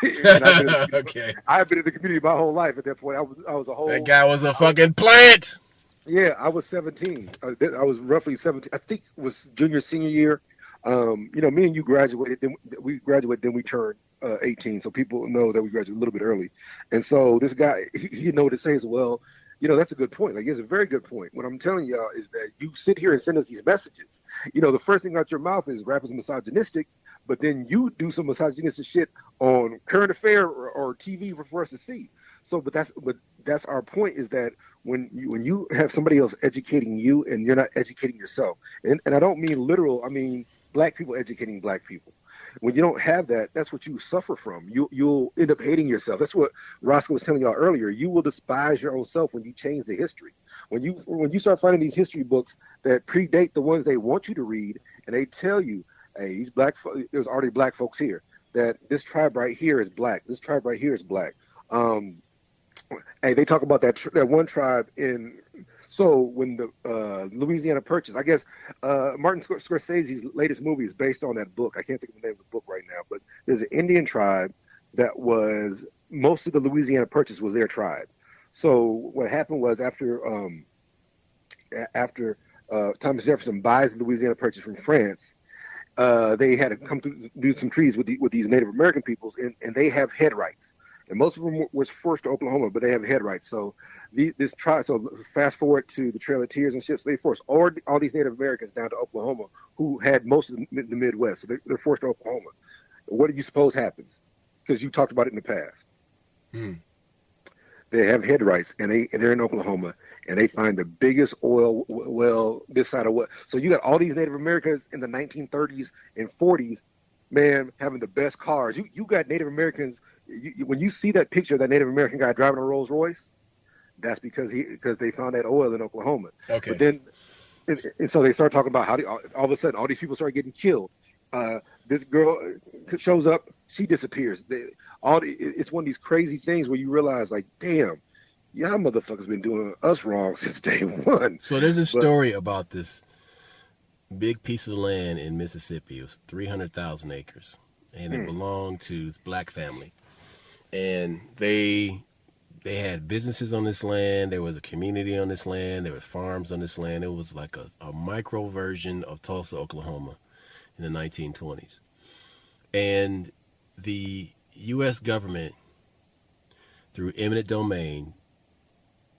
And Okay. I've been in the community my whole life. At that point, I was a whole. That guy was a fucking plant. Yeah, I was 17. I was roughly 17. I think it was junior, senior year. Me and you graduated. Then we graduated. Then we turned 18. So people know that we graduated a little bit early. And so this guy, he didn't know what to say as well. That's a good point. Like, it's a very good point. What I'm telling y'all is that you sit here and send us these messages. The first thing out your mouth is rap is misogynistic, but then you do some misogynistic shit on current affair or TV for us to see. So, but that's our point, is that when you have somebody else educating you and you're not educating yourself, and I don't mean literal, I mean black people educating black people. When you don't have that, that's what you suffer from. You'll end up hating yourself. That's what Roscoe was telling y'all earlier. You will despise your own self when you change the history. When you start finding these history books that predate the ones they want you to read, and they tell you, hey, these there's already black folks here. That this tribe right here is black. This tribe right here is black. Hey, they talk about that one tribe in. So when the Louisiana Purchase, I guess Martin Scorsese's latest movie is based on that book. I can't think of the name of the book right now, but there's an Indian tribe that was, most of the Louisiana Purchase was their tribe. So what happened was after Thomas Jefferson buys the Louisiana Purchase from France, they had to come to do some treaties with these Native American peoples, and they have head rights. And most of them was forced to Oklahoma, but they have head rights. So this tribe. So fast forward to the Trail of Tears and shit. So they forced all these Native Americans down to Oklahoma, who had most of the Midwest. So they're forced to Oklahoma. What do you suppose happens? Because you talked about it in the past. They have head rights, and they're in Oklahoma, and they find the biggest oil well this side of what. So you got all these Native Americans in the 1930s and 40s, man, having the best cars. You got Native Americans. When you see that picture of that Native American guy driving a Rolls Royce, that's because they found that oil in Oklahoma. Okay. But then, and so they start talking about how all of a sudden all these people start getting killed. This girl shows up, she disappears. It's one of these crazy things where you realize, like, damn, y'all motherfuckers been doing us wrong since day one. So there's a story about this big piece of land in Mississippi. It was 300,000 acres, and it belonged to this black family. And they had businesses on this land. There was a community on this land. There were farms on this land. It was like a micro version of Tulsa, Oklahoma in the 1920s. And the U.S. government, through eminent domain,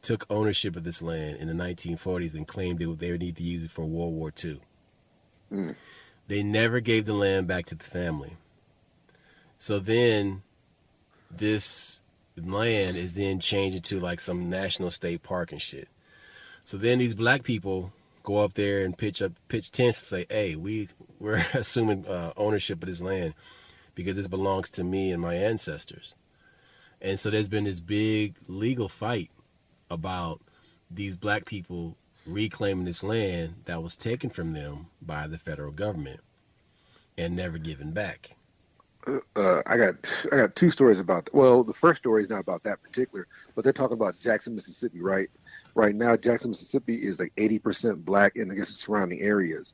took ownership of this land in the 1940s and claimed they would need to use it for World War II. They never gave the land back to the family. So then this land is then changed into like some national state park and shit. So then these black people go up there and pitch tents and say, hey, we're assuming ownership of this land because this belongs to me and my ancestors. And so there's been this big legal fight about these black people reclaiming this land that was taken from them by the federal government and never given back. I got two stories about that. Well, the first story is not about that particular, but they're talking about Jackson, Mississippi, right? Right now, Jackson, Mississippi is like 80% black, and I guess the surrounding areas.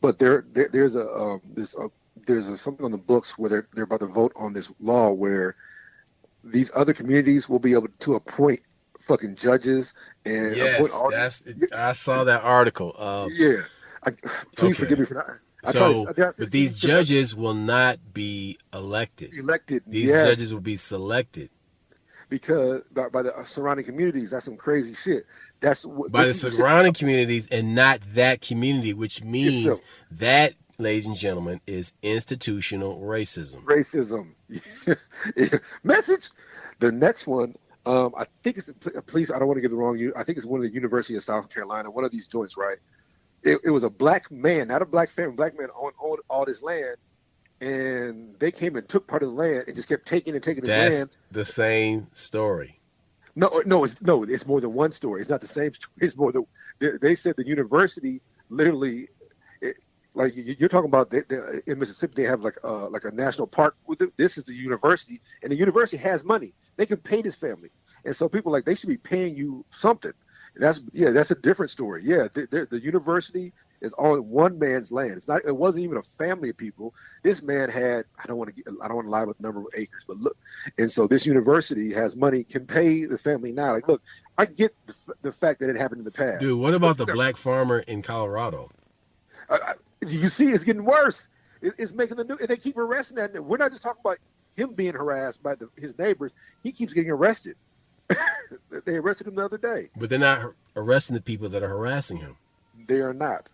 But there's something on the books where they're about to vote on this law where these other communities will be able to appoint fucking judges and appoint all. I saw that article. Please forgive me for that. But these judges will not be elected. These judges will be selected. Because by the surrounding communities, that's some crazy shit. That's what, by the surrounding communities and not that community, which means that, ladies and gentlemen, is institutional racism. Message. The next one, I think it's, please, I don't want to get the wrong. I think it's one of the University of South Carolina, one of these joints, right? It was a black man, not a black family, black man owned all this land, and they came and took part of the land and just kept taking his land. That's the same story. No, it's more than one story. It's not the same story. It's more than they said the university literally, like you're talking about in Mississippi, they have like a national park with it. This is the university, and the university has money. They can pay this family, and so people they should be paying you something. That's a different story. Yeah, the university is on one man's land. It wasn't even a family of people. This man had, I don't want to lie about the number of acres, but look, and so this university has money, can pay the family now. Like, look, I get the fact that it happened in the past. Dude, what about the black farmer in Colorado? You see, it's getting worse. It's making the news, and they keep arresting that. We're not just talking about him being harassed by his neighbors. He keeps getting arrested. They arrested him the other day. But they're not arresting the people that are harassing him. They are not.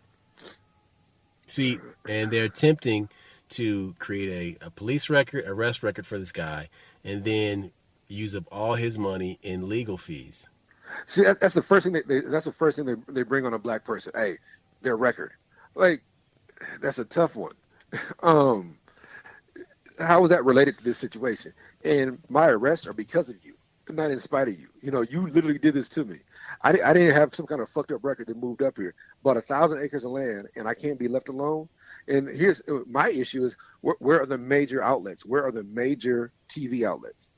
See, and they're attempting to create a police record, arrest record for this guy, and then use up all his money in legal fees. See, that's the first thing they bring on a black person. Hey, their record. Like, that's a tough one. How is that related to this situation? And my arrests are because of you, not in spite of you. You know, you literally did this to me. I didn't have some kind of fucked up record that moved up here. Bought 1,000 acres of land, and I can't be left alone. And here's my issue is, where are the major outlets? Where are the major TV outlets?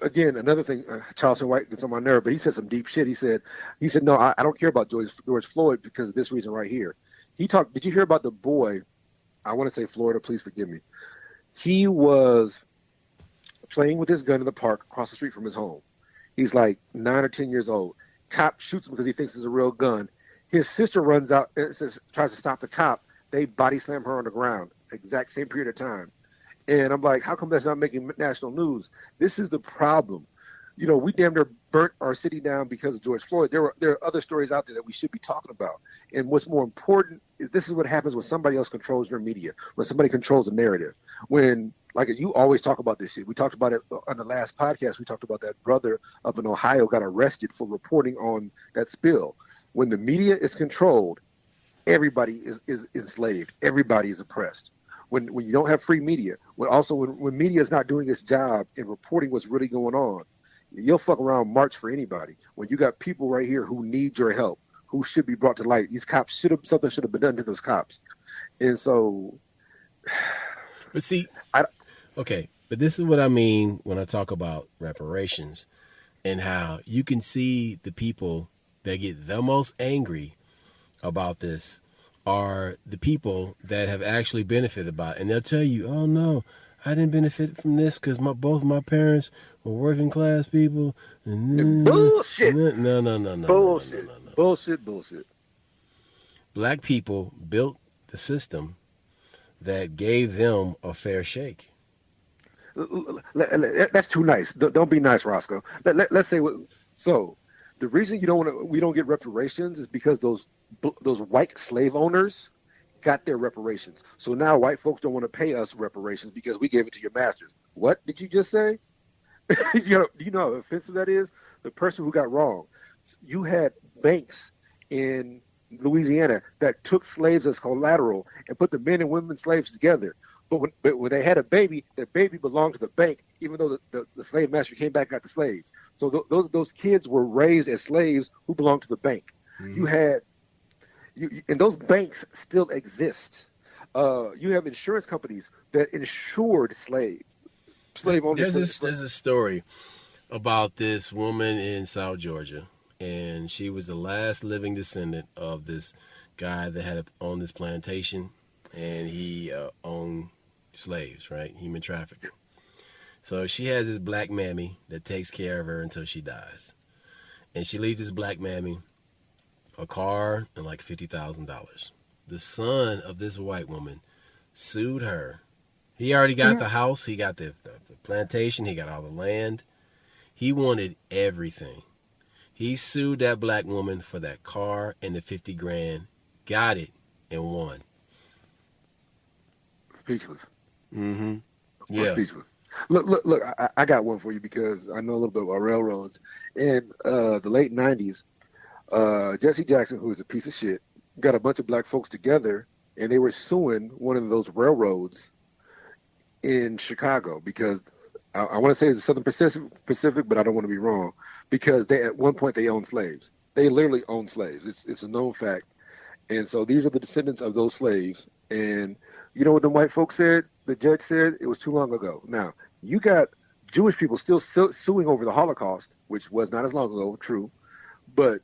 Again, another thing, Charleston White gets on my nerve, but he said some deep shit. He said, no, I don't care about George Floyd because of this reason right here. Did you hear about the boy? I want to say Florida, please forgive me. He was playing with his gun in the park across the street from his home. He's like 9 or 10 years old. Cop shoots him because he thinks it's a real gun. His sister runs out and tries to stop the cop. They body slam her on the ground, exact same period of time. And I'm like, how come that's not making national news? This is the problem. You know, we damn near burnt our city down because of George Floyd. There are other stories out there that we should be talking about. And what's more important is this is what happens when somebody else controls your media, when somebody controls the narrative. When, like, you always talk about this shit. We talked about it on the last podcast. We talked about that brother up in Ohio got arrested for reporting on that spill. When the media is controlled, everybody is enslaved. Everybody is oppressed. When you don't have free media, when media is not doing its job in reporting what's really going on, you'll fuck around march for anybody. When you got people right here who need your help, who should be brought to light, these cops something should have been done to those cops. And so, but see, okay, but this is what I mean when I talk about reparations and how you can see the people that get the most angry about this are the people that have actually benefited by it. And they'll tell you, oh no, I didn't benefit from this because both my parents were working class people. Bullshit. No. Bullshit. Bullshit. Black people built the system that gave them a fair shake. That's too nice. Don't be nice, Roscoe. Let's say so. The reason we don't get reparations is because those white slave owners got their reparations. So now white folks don't want to pay us reparations because we gave it to your masters. What did you just say? Do you know how offensive that is? The person who got wrong. You had banks in Louisiana that took slaves as collateral and put the men and women slaves together. But when they had a baby, their baby belonged to the bank, even though the slave master came back and got the slaves. So those kids were raised as slaves who belonged to the bank. Mm-hmm. And those banks still exist. You have insurance companies that insured slave owners. There's a story about this woman in South Georgia, and she was the last living descendant of this guy that had owned this plantation, and he owned slaves, right? Human trafficking. So she has this black mammy that takes care of her until she dies. And she leaves this black mammy a car and like $50,000. The son of this white woman sued her. He already got the house. He got the plantation. He got all the land. He wanted everything. He sued that black woman for that car and the 50 grand, got it, and won. Speechless. Mm-hmm. Yeah. Speechless. Look, I got one for you because I know a little bit about railroads. In the late 90s, Jesse Jackson, who is a piece of shit, got a bunch of black folks together, and they were suing one of those railroads in Chicago because I want to say it's the Southern Pacific, but I don't want to be wrong, because at one point they owned slaves. They literally owned slaves. It's a known fact. And so these are the descendants of those slaves. And you know what the white folks said? The judge said it was too long ago. Now, you got Jewish people still suing over the Holocaust, which was not as long ago, true. But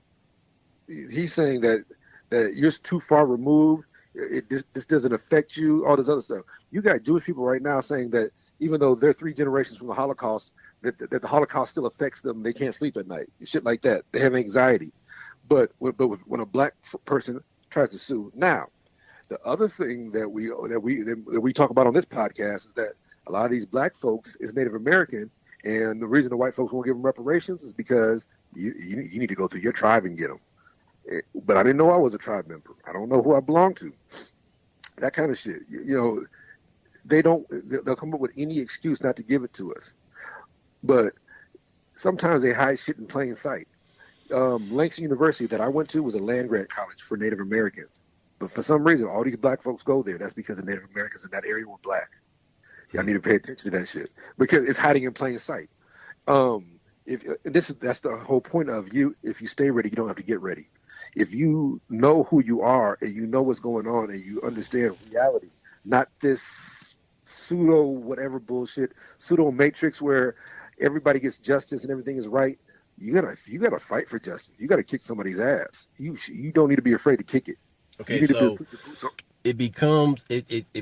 he's saying that that you're too far removed. This doesn't affect you. All this other stuff. You got Jewish people right now saying that even though they're 3 generations from the Holocaust, that the Holocaust still affects them. They can't sleep at night. Shit like that. They have anxiety. But when a black person tries to sue now, the other thing that we talk about on this podcast is that a lot of these black folks is Native American, and the reason the white folks won't give them reparations is because you need to go through your tribe and get them. But I didn't know I was a tribe member. I don't know who I belong to. That kind of shit. They'll come up with any excuse not to give it to us. But sometimes they hide shit in plain sight. Langston University that I went to was a land-grant college for Native Americans. But for some reason, all these black folks go there. That's because the Native Americans in that area were black. Y'all need to pay attention to that shit because it's hiding in plain sight. That's the whole point of you. If you stay ready, you don't have to get ready. If you know who you are and you know what's going on and you understand reality, not this pseudo whatever bullshit, pseudo matrix where everybody gets justice and everything is right. You gotta fight for justice. You gotta kick somebody's ass. You don't need to be afraid to kick it. Okay, so it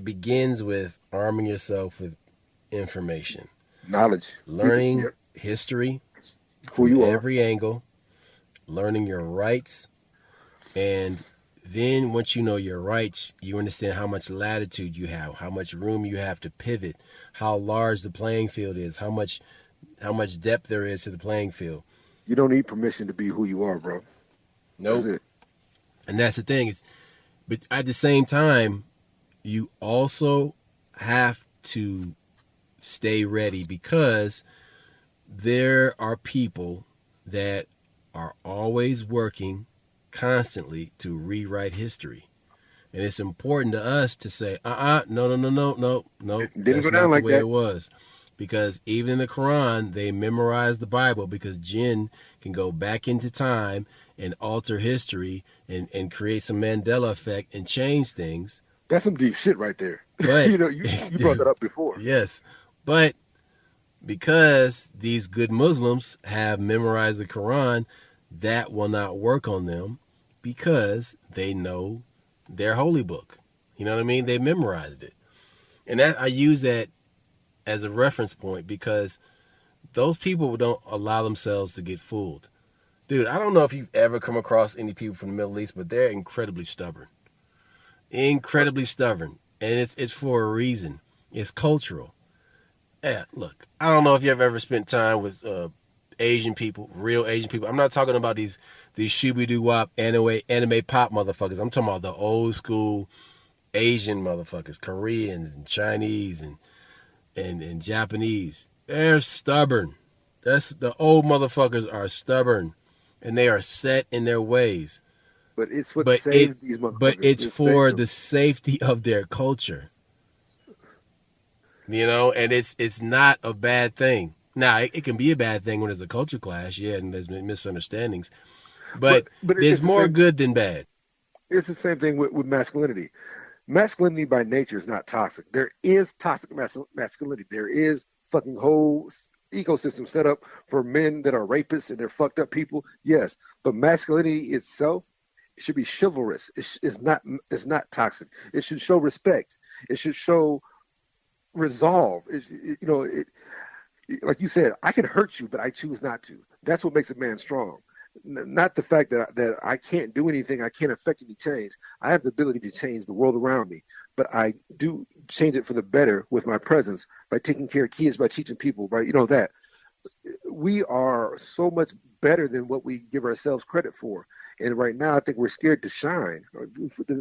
begins with arming yourself with information, knowledge, learning history, who you are, every angle, learning your rights, and then once you know your rights, you understand how much latitude you have, how much room you have to pivot, how large the playing field is, how much depth there is to the playing field. You don't need permission to be who you are, bro. Nope. That's it. And that's the thing. But at the same time, you also have to stay ready because there are people that are always working constantly to rewrite history. And it's important to us to say, no. Didn't go down like that. It was. Because even in the Quran, they memorized the Bible because jinn can go back into time and alter history and create some Mandela effect and change things. That's some deep shit right there. But you brought that up before. Yes. But because these good Muslims have memorized the Quran, that will not work on them because they know their holy book. You know what I mean? They memorized it. And I use that as a reference point because those people don't allow themselves to get fooled. Dude, I don't know if you've ever come across any people from the Middle East, but they're incredibly stubborn. Incredibly stubborn. And it's for a reason. It's cultural. Yeah, look, I don't know if you've ever spent time with Asian people, real Asian people. I'm not talking about these shooby-doo-wop anime pop motherfuckers. I'm talking about the old school Asian motherfuckers, Koreans and Chinese and Japanese. They're stubborn. The old motherfuckers are stubborn, and they are set in their ways. But it's what saves these motherfuckers. But it's for the safety of their culture. You know, and it's not a bad thing. Now, it can be a bad thing when there's a culture clash, yeah, and there's misunderstandings. But there's more good than bad. It's the same thing with masculinity. Masculinity by nature is not toxic. There is toxic masculinity. There is fucking whole ecosystem set up for men that are rapists and they're fucked up people. Yes, but masculinity itself should be chivalrous. It's not toxic. It should show respect. It should show resolve. Like you said, I can hurt you, but I choose not to. That's what makes a man strong. Not the fact that I can't do anything, I can't affect any change. I have the ability to change the world around me, but I do change it for the better with my presence, by taking care of kids, by teaching people, that. We are so much better than what we give ourselves credit for. And right now, I think we're scared to shine, or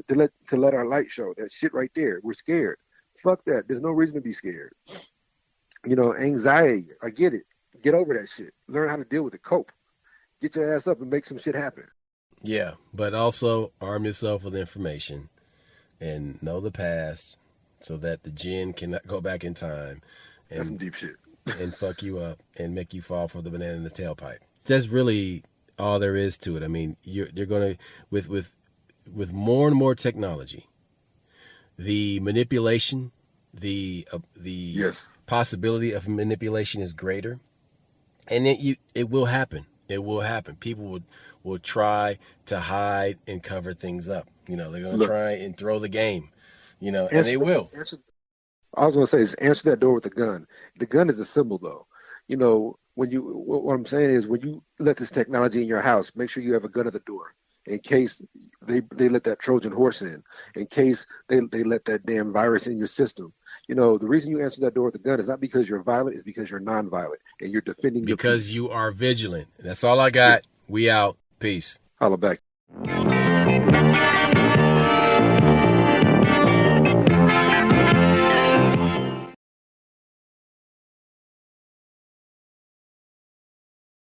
to let our light show. That shit right there, we're scared. Fuck that. There's no reason to be scared. Anxiety, I get it. Get over that shit. Learn how to deal with it. Cope. Get your ass up and make some shit happen. Yeah, but also arm yourself with information and know the past so that the jinn cannot go back in time. And, that's some deep shit. And fuck you up and make you fall for the banana in the tailpipe. That's really all there is to it. I mean, you're going to, with more and more technology, the manipulation, the yes, possibility of manipulation is greater, and it will happen. It will happen. People will will try to hide and cover things up. You know, they're going to Look, try and throw the game, you know, and answer they the, will. answer. I was going to say is answer that door with a gun. The gun is a symbol, though. You know, what I'm saying is when you let this technology in your house, make sure you have a gun at the door in case they let that Trojan horse in case they let that damn virus in your system. You know, the reason you answer that door with a gun is not because you're violent, it's because you're nonviolent and you're defending your Because peace. you are vigilant. That's all I Yeah. got. We out. Peace. Holla back.